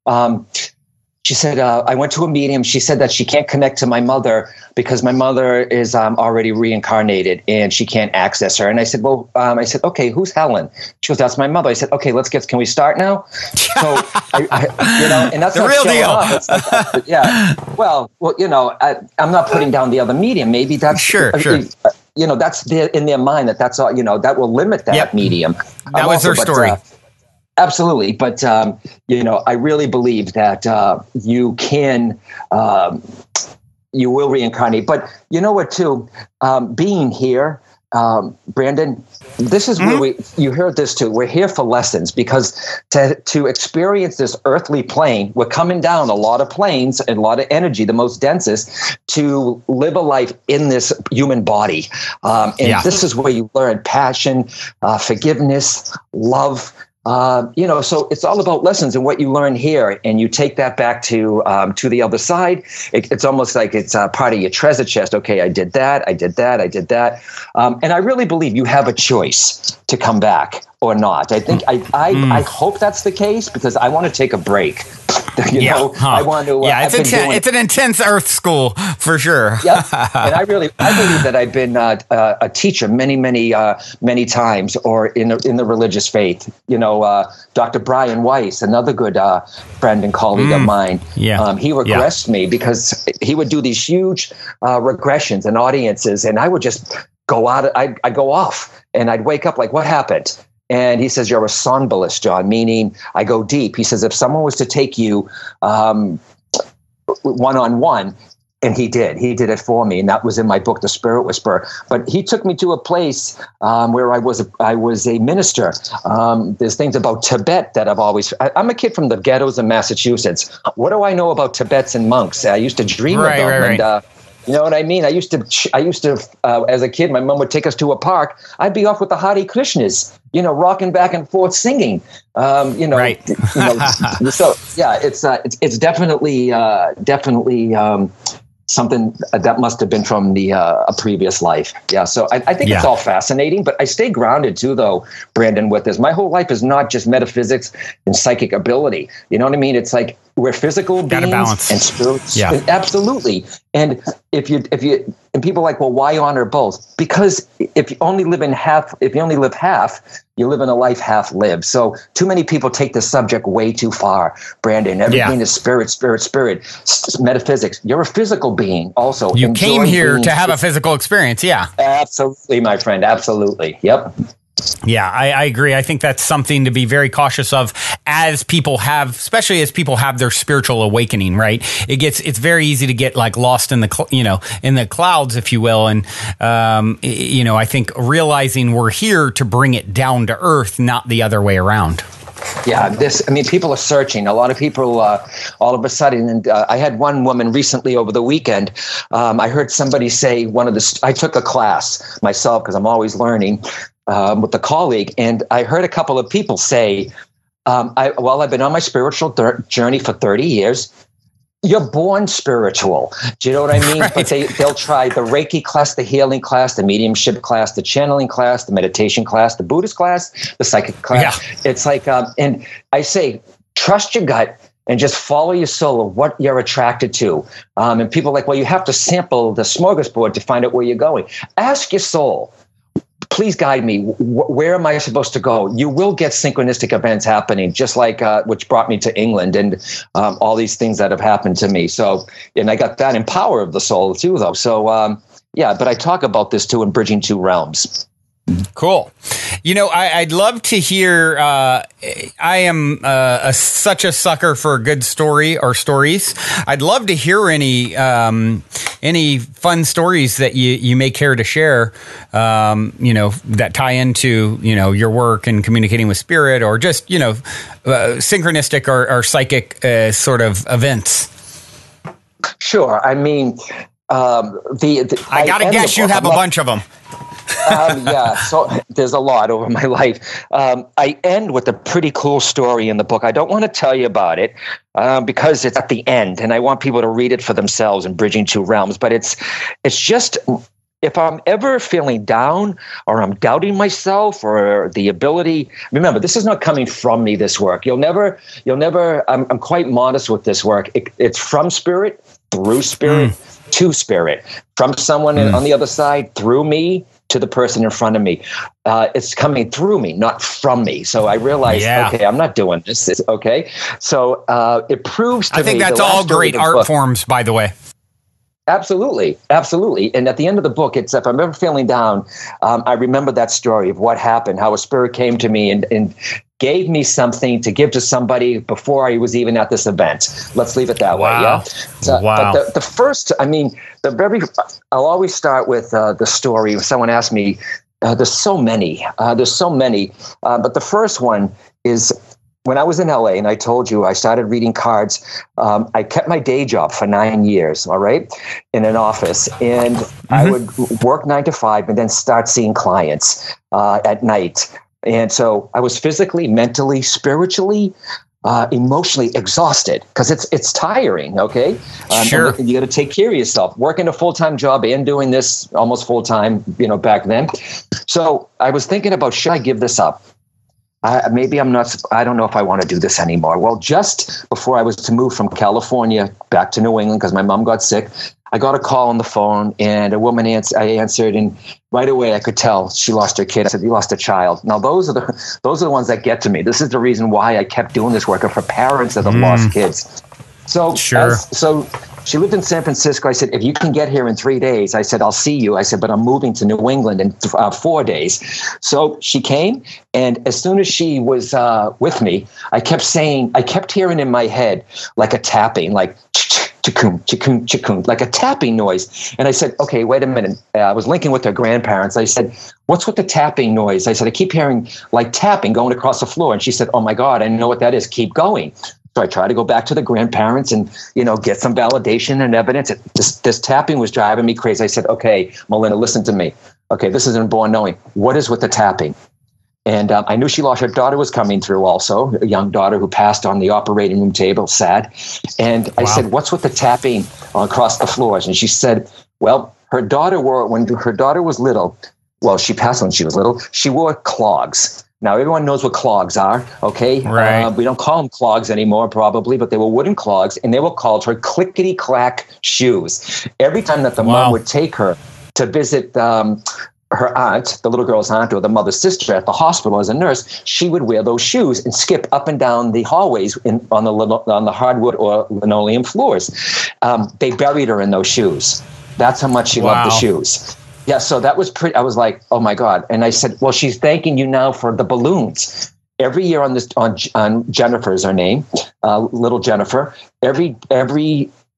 I went to a medium. She said that she can't connect to my mother because my mother is already reincarnated and she can't access her. And I said, okay, who's Helen? She goes, that's my mother. I said, okay, can we start now? So, and that's the real deal. Like, yeah. Well, I'm not putting down the other medium. Maybe that's sure. That's in their mind that's all, that will limit that medium. That was their story. Absolutely. But, I really believe that you will reincarnate. But you know what, too? Being here, Brandon, this is where you heard this too. We're here for lessons because to experience this earthly plane, we're coming down a lot of planes and a lot of energy, the most densest, to live a life in this human body. This is where you learn passion, forgiveness, love. So it's all about lessons and what you learn here, and you take that back to the other side. It's almost like it's part of your treasure chest. Okay, I did that. And I really believe you have a choice to come back or not. I think I hope that's the case because I want to take a break. I want to. It's an intense Earth school for sure. Yeah, and I believe that I've been a teacher many times, or in the religious faith. Dr. Brian Weiss, another good friend and colleague of mine. Yeah, he regressed me because he would do these huge regressions and audiences, and I would just go out. I'd go off, and I'd wake up like, what happened? And he says, you're a somnolist, John, meaning I go deep. He says, if someone was to take you one-on-one, and he did it for me. And that was in my book, The Spirit Whisperer. But he took me to a place where I was a minister. There's things about Tibet that I'm a kid from the ghettos of Massachusetts. What do I know about Tibets and monks? I used to dream of them. Right. And, you know what I mean? I used to, as a kid, my mom would take us to a park. I'd be off with the Hare Krishnas, rocking back and forth, singing. Right. So yeah, it's definitely something that must have been from a previous life. Yeah. So I think it's all fascinating, but I stay grounded too, though, Brandon, with this. My whole life is not just metaphysics and psychic ability. You know what I mean? It's like we're physical beings and spirits. Yeah. Absolutely. And if you people are like, well, why honor both? Because if you only live half, you live in a life half lived. So too many people take the subject way too far, Brandon. Everything is spirit, metaphysics. You're a physical being also. You came here to have a physical experience. Yeah. Absolutely, my friend. Absolutely. Yep. Yeah, I agree. I think that's something to be very cautious of especially as people have their spiritual awakening, right? It's very easy to get like lost in the clouds, if you will. And, I think realizing we're here to bring it down to earth, not the other way around. Yeah, people are searching. A lot of people, all of a sudden, and I had one woman recently over the weekend. I heard somebody say I took a class myself because I'm always learning with a colleague, and I heard a couple of people say, I've been on my spiritual journey for 30 years. You're born spiritual. Do you know what I mean? Right. But they'll try the Reiki class, the healing class, the mediumship class, the channeling class, the meditation class, the Buddhist class, the psychic class. Yeah. It's like, and I say, trust your gut and just follow your soul of what you're attracted to. And people are like, well, you have to sample the smorgasbord to find out where you're going. Ask your soul. Please guide me. Where am I supposed to go? You will get synchronistic events happening, just like which brought me to England and all these things that have happened to me. So, and I got that in Power of the Soul too, though. So, but I talk about this too in Bridging Two Realms. Cool. I'd love to hear. I am such a sucker for a good story or stories. I'd love to hear any fun stories that you may care to share. That tie into your work and communicating with spirit, or just synchronistic or psychic sort of events. Sure. I mean, I gotta guess you have a bunch of them. Yeah, so there's a lot over my life. I end with a pretty cool story in the book. I don't want to tell you about it because it's at the end, and I want people to read it for themselves in Bridging Two Realms. But it's just, if I'm ever feeling down or I'm doubting myself or the ability, remember, this is not coming from me, this work. You'll never, I'm quite modest with this work. It's from spirit, through spirit, to spirit, from someone on the other side, through me, to the person in front of me. It's coming through me, not from me. So I realized, okay, I'm not doing this. It's okay. So it proves to me. I think that's all great art forms, by the way. Absolutely. Absolutely. And at the end of the book, it's, if I'm ever feeling down, I remember that story of what happened, how a spirit came to me and gave me something to give to somebody before I was even at this event. Let's leave it that way. Yeah. So, wow. But the first, I mean, I'll always start with the story. If someone asks me, there's so many, but the first one is when I was in LA, and I told you I started reading cards. I kept my day job for 9 years, all right, in an office. And I would work 9 to 5 and then start seeing clients at night. And so I was physically, mentally, spiritually, emotionally exhausted because it's tiring. Okay. Sure. You got to take care of yourself, working a full-time job and doing this almost full-time, back then. So I was thinking about, should I give this up? Maybe I'm not, I don't know if I want to do this anymore. Well, just before I was to move from California back to New England, because my mom got sick, I got a call on the phone and a woman I answered, and right away I could tell she lost her kid. I said, "You lost a child." Now those are the ones that get to me. This is the reason why I kept doing this work, for parents that have lost kids. So, so she lived in San Francisco. I said, "If you can get here in 3 days," I said, "I'll see you." I said, "But I'm moving to New England in 4 days." So she came, and as soon as she was with me, I kept hearing in my head like a tapping, like chikun, chikun, chikun, like a tapping noise. And I said, "Okay, wait a minute." I was linking with her grandparents. I said, "What's with the tapping noise?" I said, "I keep hearing like tapping going across the floor." And she said, "Oh my God, I know what that is. Keep going." So I tried to go back to the grandparents and, get some validation and evidence. This tapping was driving me crazy. I said, "Okay, Melinda, listen to me. Okay, this isn't born knowing. What is with the tapping?" And I knew she lost her daughter was coming through also, a young daughter who passed on the operating room table, sad. And I said, "What's with the tapping across the floors?" And she said, "Well, when her daughter was little, well, she passed when she was little, she wore clogs." Now, everyone knows what clogs are, okay? Right. We don't call them clogs anymore, probably, but they were wooden clogs, and they were called her clickety-clack shoes. Every time that the mom would take her to visit her aunt, the little girl's aunt or the mother's sister at the hospital as a nurse, she would wear those shoes and skip up and down the hallways on the hardwood or linoleum floors. They buried her in those shoes. That's how much she loved the shoes. Yeah, so that was pretty. I was like, "Oh my God!" And I said, "Well, she's thanking you now for the balloons. Every year on Jennifer's her name, little Jennifer. Every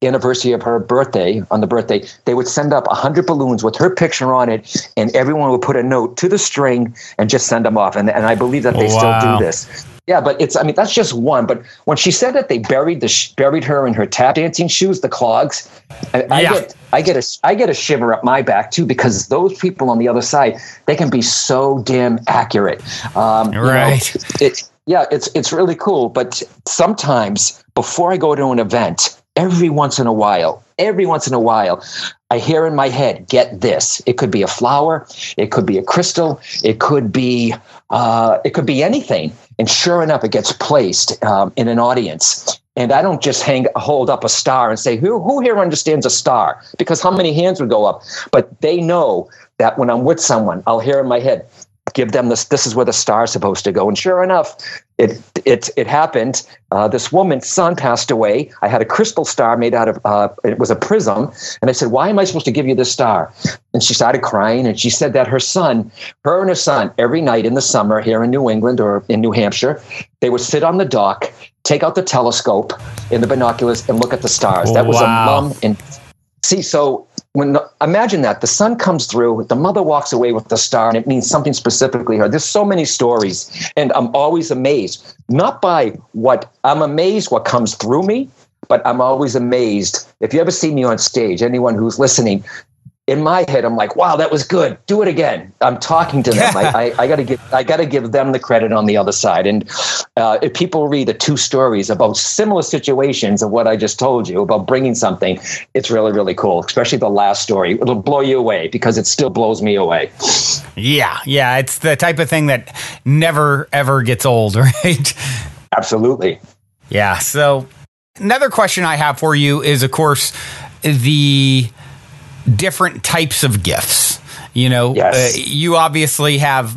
anniversary of her birthday, on the birthday, they would send up 100 balloons with her picture on it, and everyone would put a note to the string and just send them off. And I believe that they still do this." Yeah, but that's just one. But when she said that they buried her in her tap dancing shoes, the clogs, I get a shiver up my back too, because those people on the other side, they can be so damn accurate. Right. It's really cool. But sometimes before I go to an event, every once in a while, I hear in my head, "Get this." It could be a flower, it could be a crystal, it could be anything. And sure enough, it gets placed in an audience. And I don't just hold up a star and say, who here understands a star? Because how many hands would go up? But they know that when I'm with someone, I'll hear in my head, "Give them this. This is where the star is supposed to go." And sure enough, it happened. This woman's son passed away. I had a crystal star made out of, it was a prism. And I said, why am I supposed to give you this star? And she started crying. And she said that her and her son, every night in the summer here in New England or in New Hampshire, they would sit on the dock, take out the telescope in the binoculars and look at the stars. That was a mom. And see, so imagine that the sun comes through, the mother walks away with the star, and it means something specifically her. There's so many stories, and I'm always amazed, not by I'm amazed what comes through me, but I'm always amazed. If you ever see me on stage, anyone who's listening, in my head, I'm like, wow, that was good. Do it again. I'm talking to them. I gotta give them the credit on the other side. And if people read the two stories about similar situations of what I just told you about bringing something, it's really, really cool. Especially the last story. It'll blow you away because it still blows me away. Yeah. It's the type of thing that never, ever gets old, right? Absolutely. Yeah. So another question I have for you is, of course, the different types of gifts. Yes. You obviously have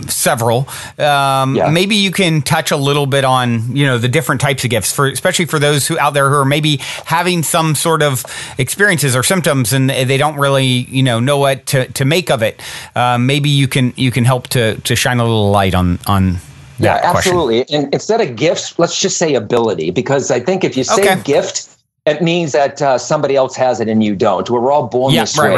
several. Maybe you can touch a little bit on, the different types of gifts, especially for those out there who are maybe having some sort of experiences or symptoms and they don't really, know what to make of it. Maybe you can help to shine a little light on that question. Absolutely. And instead of gifts, let's just say ability, because I think if you say gift, it means that somebody else has it and you don't. We're all born this way.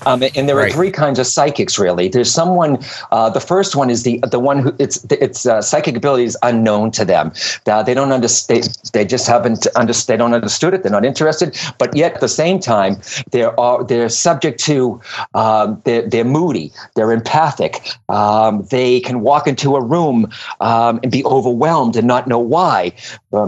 Right. And there are three kinds of psychics, really. There's someone, the first one is the one who it's psychic ability is unknown to them. They don't understand. They just haven't understood. They don't understood it. They're not interested. But yet at the same time, they're subject to, they're moody. They're empathic. They can walk into a room and be overwhelmed and not know why.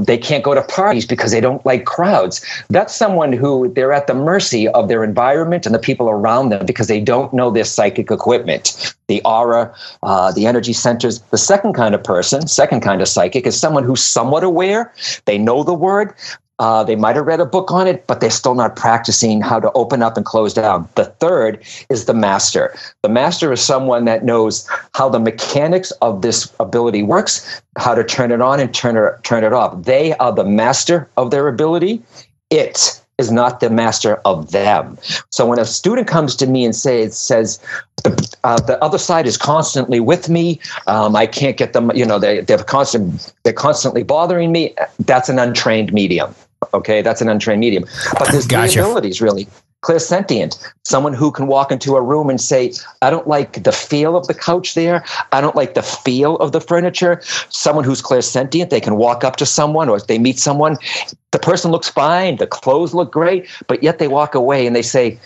They can't go to parties because they don't like crowds. That's someone who they're at the mercy of their environment and the people around them because they don't know their psychic equipment, the aura, the energy centers. The second kind of psychic is someone who's somewhat aware. They know the word. They might have read a book on it, but they're still not practicing how to open up and close down. The third is the master. The master is someone that knows how the mechanics of this ability works, how to turn it on and turn it off. They are the master of their ability. It is not the master of them. So when a student comes to me and says the other side is constantly with me, I can't get them, they're constantly bothering me, that's an untrained medium. Okay, that's an untrained medium. But there's three abilities, really. Clairsentient, someone who can walk into a room and say, I don't like the feel of the couch there. I don't like the feel of the furniture. Someone who's clairsentient, they can walk up to someone or if they meet someone, the person looks fine, the clothes look great, but yet they walk away and they say,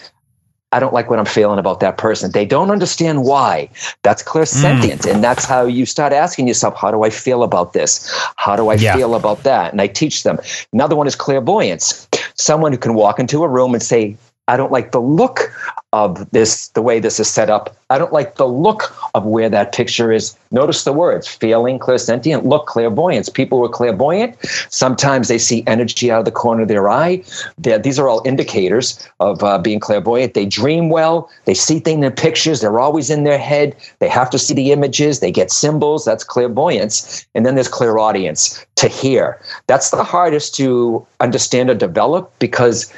I don't like what I'm feeling about that person. They don't understand why. That's clairsentient. And that's how you start asking yourself, how do I feel about this? How do I feel about that? And I teach them. Another one is clairvoyance. Someone who can walk into a room and say, I don't like the look of this, the way this is set up. I don't like the look of where that picture is. Notice the words, feeling, clairsentient, look, clairvoyance. People who are clairvoyant, sometimes they see energy out of the corner of their eye. These are all indicators of being clairvoyant. They dream well. They see things in pictures. They're always in their head. They have to see the images. They get symbols. That's clairvoyance. And then there's clairaudience, to hear. That's the hardest to understand or develop because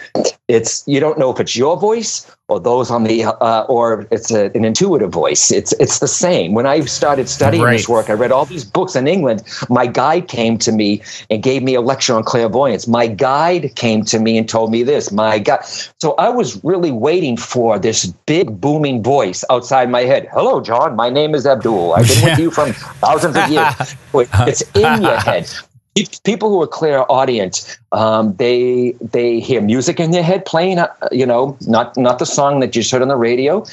you don't know if it's your voice or those on the or it's an intuitive voice. It's the same. When I started studying this work, I read all these books in England. My guide came to me and gave me a lecture on clairvoyance. My guide came to me and told me this. My God. So I was really waiting for this big booming voice outside my head. Hello, John. My name is Abdul. I've been with you for thousands of years. It's in your head. People who are clairaudient, they hear music in their head playing, not the song that you heard on the radio.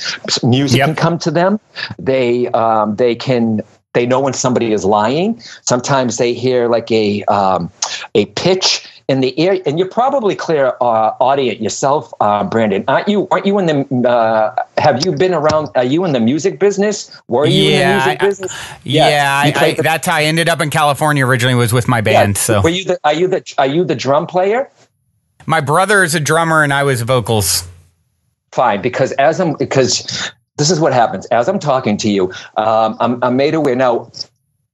Music can come to them. They know when somebody is lying. Sometimes they hear like a pitch in the ear, and you're probably clairaudient yourself, Brandon. Aren't you in the? Have you been around? Are you in the music business? Were you in the music business? That's how I ended up in California. Originally, was with my band. So, are you the drum player? My brother is a drummer, and I was vocals. Fine, because this is what happens. As I'm talking to you, I'm made aware now.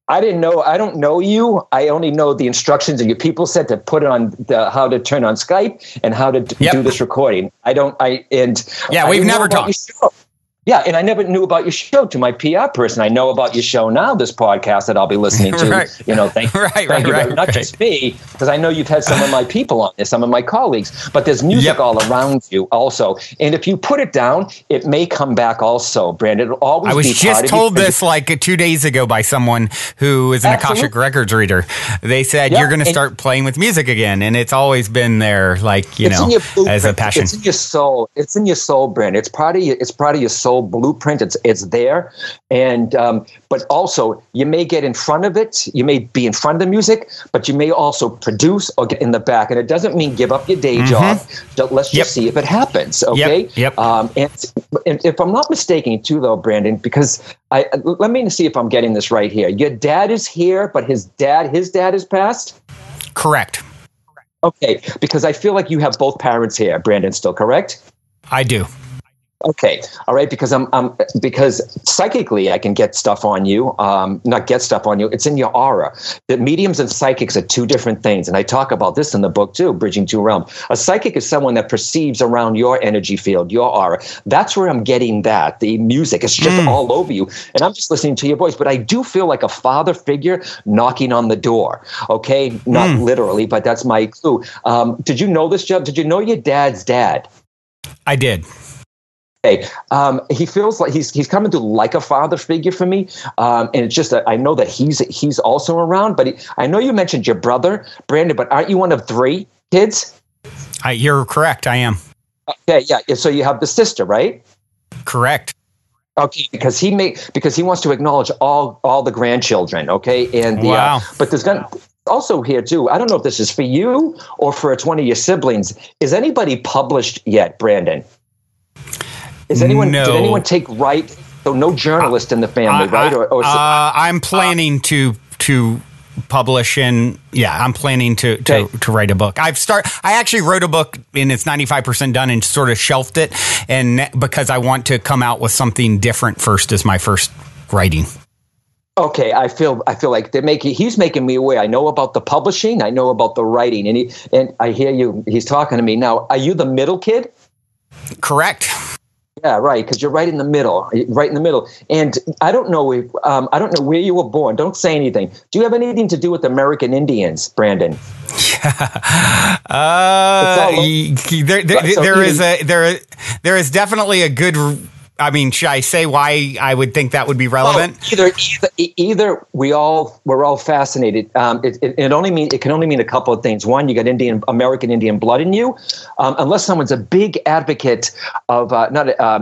I didn't know. I don't know you. I only know the instructions that your people said to put on how to turn on Skype and how to do this recording. We've never talked. Yeah, and I never knew about your show to my PR person. I know about your show now, this podcast that I'll be listening to. Right. Thank you. Not just me, because I know you've had some of my people on there, some of my colleagues, but there's music all around you also. And if you put it down, it may come back also, Brandon. It'll always be I was just told this like 2 days ago by someone who is an Akashic Records reader. They said, you're going to start playing with music again. And it's always been there, like, as a passion. It's in your soul. It's in your soul, Brandon. It's part of your soul blueprint. It's there. And but also you may get in front of it, you may be in front of the music, but you may also produce or get in the back. And it doesn't mean give up your day job. Let's just see if it happens. Okay. And if I'm not mistaken too, though, Brandon, because let me see if I'm getting this right here. Your dad is here, but his dad has passed. Correct. Okay, because I feel like you have both parents here, Brandon, still, correct? I do. Okay, all right, because because psychically I can get stuff on you, not get stuff on you. It's in your aura. The mediums and psychics are two different things, and I talk about this in the book too, Bridging Two Realms. A psychic is someone that perceives around your energy field, your aura. That's where I'm getting that. The music is just all over you, and I'm just listening to your voice. But I do feel like a father figure knocking on the door. Okay, not literally, but that's my clue. Did you know this, Jeff? Did you know your dad's dad? I did. He feels like he's coming to like a father figure for me, and it's just that I know that he's also around. But I know you mentioned your brother, Brandon, but aren't you one of 3 kids? You're correct. I am. Okay, yeah. So you have the sister, right? Correct. Okay, because he wants to acknowledge all the grandchildren. Okay, and but there's gonna. Also here too, I don't know if this is for you or for it's one of your siblings. Is anybody published yet, Brandon? Did anyone take right? So no journalist in the family, right? I'm planning to publish I'm planning to write a book. I actually wrote a book and it's 95% done and sort of shelved it, and because I want to come out with something different first as my first writing. Okay, I feel like he's making me aware. I know about the publishing, I know about the writing, and I hear you. He's talking to me now. Are you the middle kid? Correct. Yeah, right. Because you're right in the middle, And I don't know where you were born. Don't say anything. Do you have anything to do with American Indians, Brandon? There is definitely a good. I mean, should I say why I would think that would be relevant? Either we're all fascinated. It can only mean a couple of things. One, you got American Indian blood in you, unless someone's a big advocate of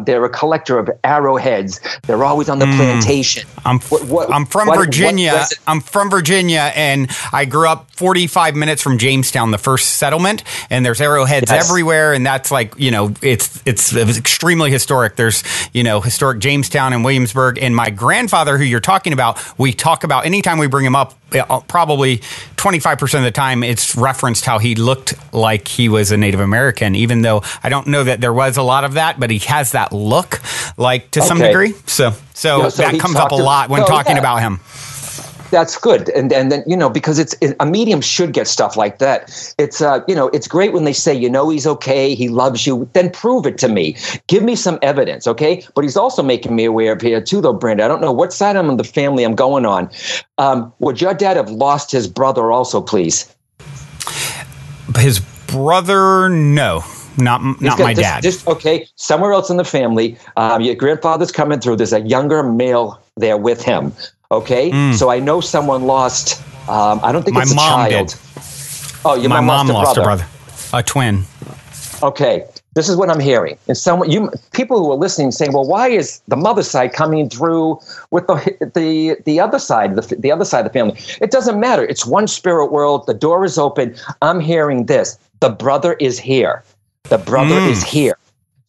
they're a collector of arrowheads. They're always on the plantation. I'm from Virginia. I'm from Virginia, and I grew up 45 minutes from Jamestown, the first settlement, and there's arrowheads everywhere, and that's like it's extremely historic. There's historic Jamestown and Williamsburg. And my grandfather, who you're talking about, we talk about anytime we bring him up, probably 25% of the time it's referenced how he looked like he was a Native American, even though I don't know that there was a lot of that, but he has that look like to some degree. So that comes up a lot when talking about him. That's good, and then because it's a medium should get stuff like that. It's it's great when they say he's okay, he loves you. Then prove it to me. Give me some evidence, okay? But he's also making me aware of here too, though, Brenda. I don't know what side of the family I'm going on. Would your dad have lost his brother also, please? His brother, no. Not my dad. Okay, somewhere else in the family, your grandfather's coming through. There's a younger male there with him. Okay, so I know someone lost. I don't think it's a child. Did. Oh, my mom lost a brother, a twin. Okay, this is what I'm hearing. And people who are listening saying, "Well, why is the mother's side coming through with the other side, the other side of the family?" It doesn't matter. It's one spirit world. The door is open. I'm hearing this. The brother is here. The brother is here.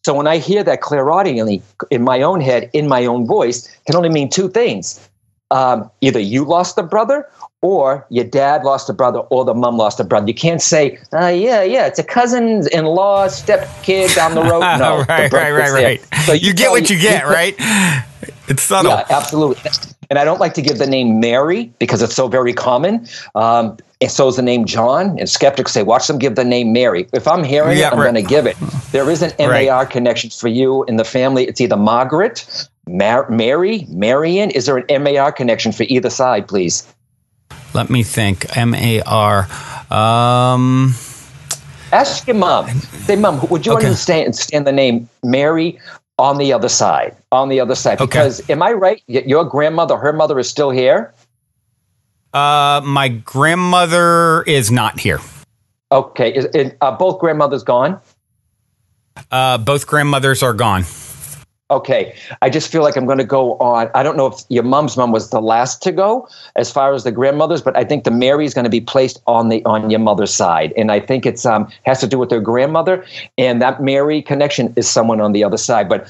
So when I hear that clairaudiently in my own head, in my own voice, can only mean two things. Either you lost a brother, or your dad lost a brother, or the mom lost a brother. You can't say, it's a cousin-in-law, step-kid down the road. No, right. So you get what you get, right? It's subtle. Yeah, absolutely. And I don't like to give the name Mary because it's so very common. And so is the name John. And skeptics say, watch them give the name Mary. If I'm hearing it, I'm going to give it. There is an MAR connection for you in the family. It's either Margaret, Mary, Marion. Is there an MAR connection for either side, please? Let me think. MAR. Ask your mom. Say, Mom, would you understand the name Mary on the other side? On the other side. Because, am I right? Your grandmother, her mother is still here? My grandmother is not here. Okay. Are both grandmothers gone? Both grandmothers are gone. Okay. I just feel like I'm going to go on. I don't know if your mom's mom was the last to go as far as the grandmothers, but I think the Mary is going to be placed on your mother's side. And I think it's has to do with their grandmother, and that Mary connection is someone on the other side. But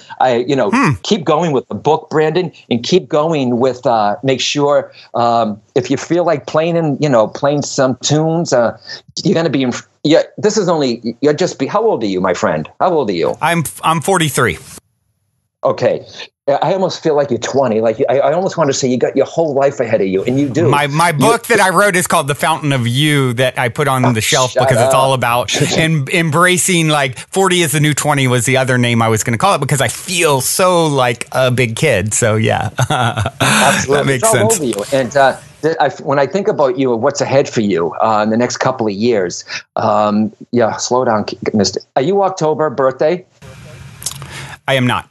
keep going with the book, Brandon, and keep going with make sure if you feel like playing some tunes, you're going to be this is only how old are you, my friend? How old are you? I'm 43. Okay. I almost feel like you're 20. Like I almost want to say you got your whole life ahead of you, and you do. My book that I wrote is called The Fountain of You, that I put on the shelf because it's all about embracing, like 40 is the new 20 was the other name I was going to call it, because I feel so like a big kid. So yeah, absolutely. That makes sense. Over you. And when I think about you and what's ahead for you in the next couple of years, slow down, Mister. Are you October birthday? I am not.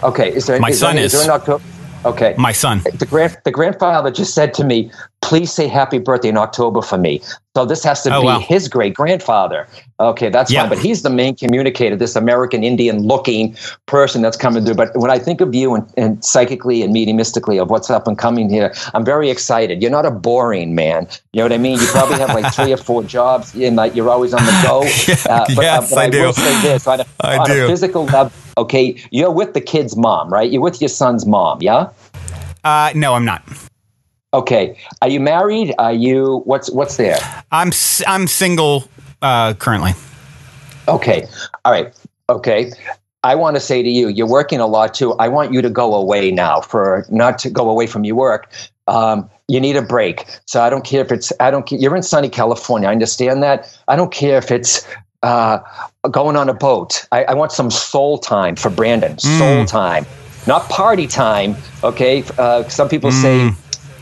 Okay. Is there an October? Okay. My son. The grandfather just said to me, please say happy birthday in October for me. So this has to be his great-grandfather. Okay, that's fine. But he's the main communicator, this American Indian-looking person that's coming through. But when I think of you and psychically and mediumistically of what's up and coming here, I'm very excited. You're not a boring man. You know what I mean? You probably have like 3 or 4 jobs, and like you're always on the go. Yes, I do. I will say this, on a physical level, okay, you're with the kid's mom, right? You're with your son's mom, yeah? No, I'm not. Okay. Are you married? Are you, what's there? I'm single currently. Okay. All right. Okay. I want to say to you, you're working a lot too. I want you to go away now, not to go away from your work. You need a break. So I don't care if you're in sunny California. I understand that. I don't care if it's going on a boat. I want some soul time for Brandon. Soul time, not party time. Okay. Some people say,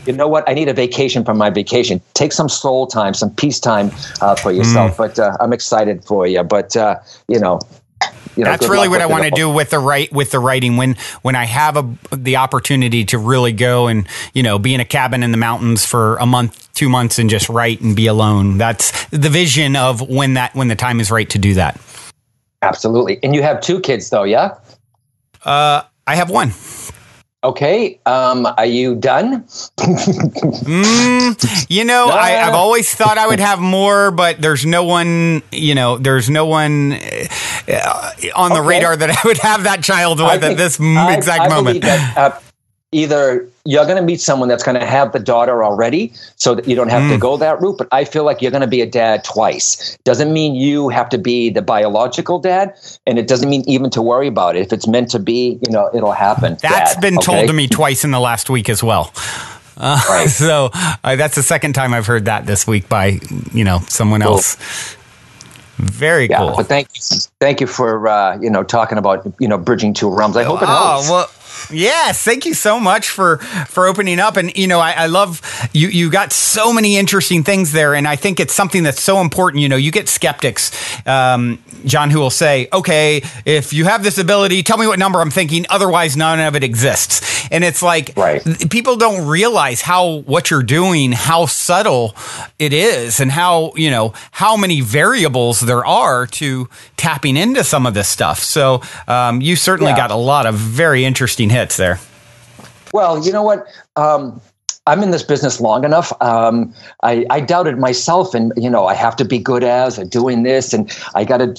you know what? I need a vacation from my vacation. Take some soul time, some peace time for yourself. But I'm excited for you. But that's really what I want to do with the writing. When I have the opportunity to really go and be in a cabin in the mountains for a month, 2 months, and just write and be alone. That's the vision of when the time is right to do that. Absolutely. And you have 2 kids, though, yeah? I have 1. Okay. Are you done? I've always thought I would have more, but there's no one on the radar that I would have that child with at this exact moment. That, either you're going to meet someone that's going to have the daughter already so that you don't have to go that route. But I feel like you're going to be a dad twice. Doesn't mean you have to be the biological dad. And it doesn't mean even to worry about it. If it's meant to be, it'll happen. That's been told to me twice in the last week as well. Right. So that's the second time I've heard that this week by, someone else. Very cool. But thank you for, talking about, bridging 2 realms. I hope it helps. Well, yes, thank you so much for opening up. And, I love you got so many interesting things there. And I think it's something that's so important. You get skeptics, John, who will say, okay, if you have this ability, tell me what number I'm thinking. Otherwise, none of it exists. And it's like, people don't realize what you're doing, how subtle it is, and how many variables there are to tapping into some of this stuff. So you certainly got a lot of very interesting hits there. Well, you know what? I'm in this business long enough. I doubted myself, and I have to be good at doing this, and I got to,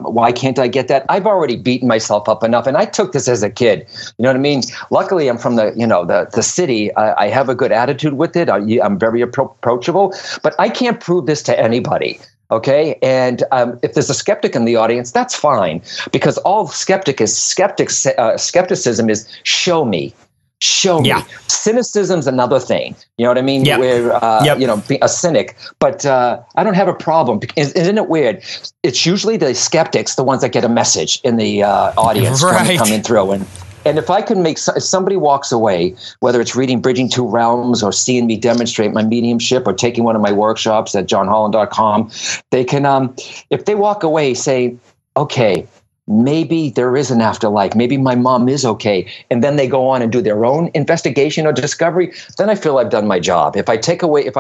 why can't I get that? I've already beaten myself up enough, and I took this as a kid. You know what I mean? Luckily, I'm from the city. I have a good attitude with it. I'm very approachable, but I can't prove this to anybody. Okay. And if there's a skeptic in the audience, that's fine, because all skepticism is show me. Show me. Yeah. Cynicism's another thing. You know what I mean? Yep. Where, you know, be a cynic. But I don't have a problem. Isn't it weird? It's usually the skeptics, the ones that get a message in the audience coming through. And if I can if somebody walks away, whether it's reading Bridging Two Realms or seeing me demonstrate my mediumship or taking one of my workshops at johnholland.com, they can, if they walk away saying, okay, maybe there is an afterlife. Maybe my mom is okay. And then they go on and do their own investigation or discovery. Then I feel I've done my job. If I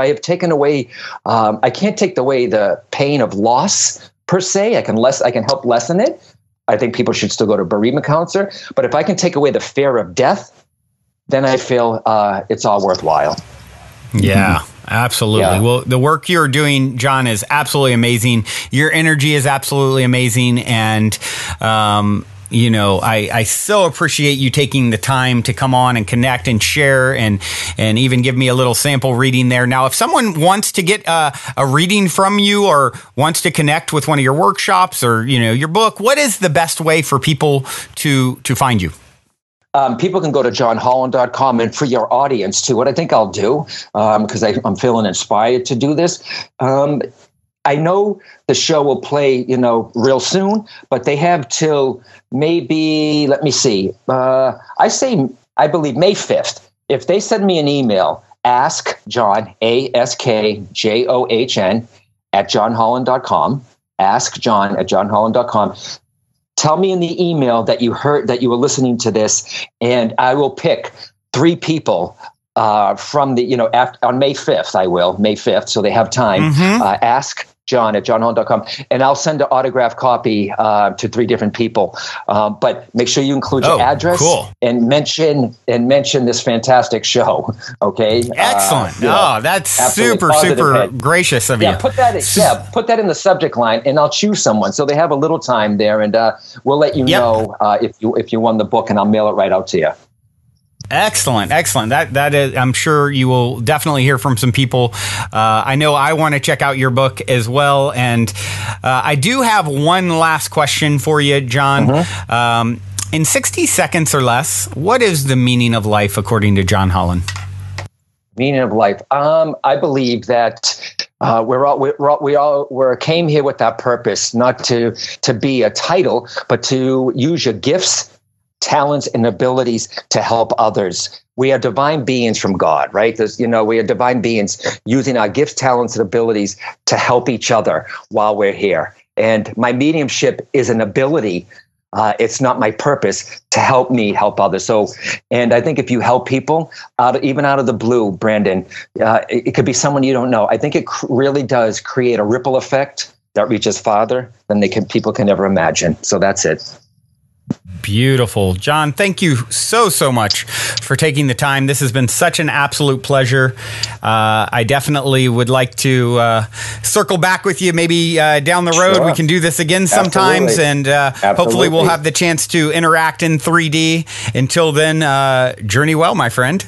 have taken away, I can't take away the pain of loss per se. I can help lessen it. I think people should still go to a bereavement counselor. But if I can take away the fear of death, then I feel it's all worthwhile. Yeah. Absolutely. Yeah. Well, the work you're doing, John, is absolutely amazing. Your energy is absolutely amazing. And, you know, I so appreciate you taking the time to come on and connect and share and even give me a little sample reading there. Now, if someone wants to get a reading from you or wants to connect with one of your workshops or, you know, your book, what is the best way for people to find you? People can go to johnholland.com, and for your audience too, what I think I'll do, because I'm feeling inspired to do this. I know the show will play, you know, real soon, but they have till maybe, let me see, I believe May 5th. If they send me an email, askjohn, ASKJOHN at johnholland.com, askjohn at johnholland.com. Tell me in the email that you heard that you were listening to this, and I will pick 3 people from the, you know, on May 5th. I will, May 5th, so they have time. Ask John at johnholland.com, and I'll send an autographed copy to 3 different people. But make sure you include your address and mention this fantastic show. Okay. Excellent. That's super gracious of you. Put that in the subject line, and I'll choose someone so they have a little time there, and we'll let you know if you won the book, and I'll mail it right out to you. Excellent. That is, I'm sure you will definitely hear from some people. I know I want to check out your book as well. And I do have one last question for you, John. In 60 seconds or less, what is the meaning of life according to John Holland? Meaning of life. I believe that we came here with that purpose, not to be a title, but to use your gifts, talents, and abilities to help others. We are divine beings from God, right? We are divine beings using our gifts, talents, and abilities to help each other while we're here. And my mediumship is an ability. It's not my purpose to help me help others. So, and I think if you help people even out of the blue, Brandon, it could be someone you don't know. I think it really does create a ripple effect that reaches farther than people can ever imagine. So that's it. Beautiful. John, thank you so much for taking the time. This has been such an absolute pleasure. I definitely would like to circle back with you maybe down the road. Sure. We can do this again sometimes. Absolutely. And hopefully we'll have the chance to interact in 3D. Until then, journey well, my friend.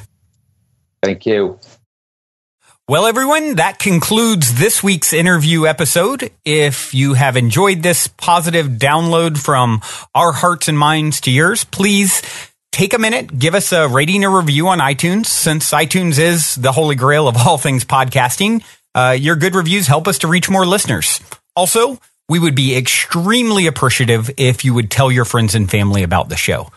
Thank you. Well, everyone, that concludes this week's interview episode. If you have enjoyed this positive download from our hearts and minds to yours, please take a minute, give us a rating or review on iTunes. Since iTunes is the holy grail of all things podcasting, your good reviews help us to reach more listeners. Also, we would be extremely appreciative if you would tell your friends and family about the show.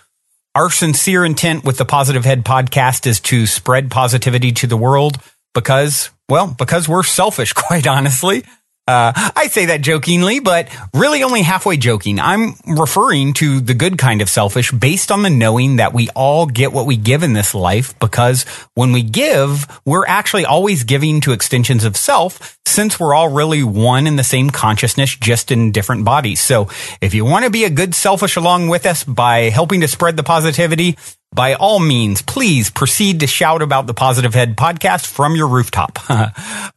Our sincere intent with the Positive Head podcast is to spread positivity to the world. Because we're selfish, quite honestly. I say that jokingly, but really only halfway joking. I'm referring to the good kind of selfish based on the knowing that we all get what we give in this life, because when we give, we're actually always giving to extensions of self, since we're all really one in the same consciousness, just in different bodies. So if you want to be a good selfish along with us by helping to spread the positivity, by all means, please proceed to shout about the Positive Head podcast from your rooftop.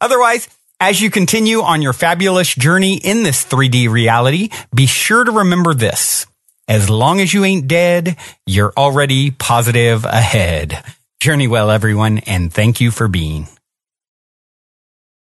Otherwise, as you continue on your fabulous journey in this 3D reality, be sure to remember this. As long as you ain't dead, you're already positive ahead. Journey well, everyone, and thank you for being.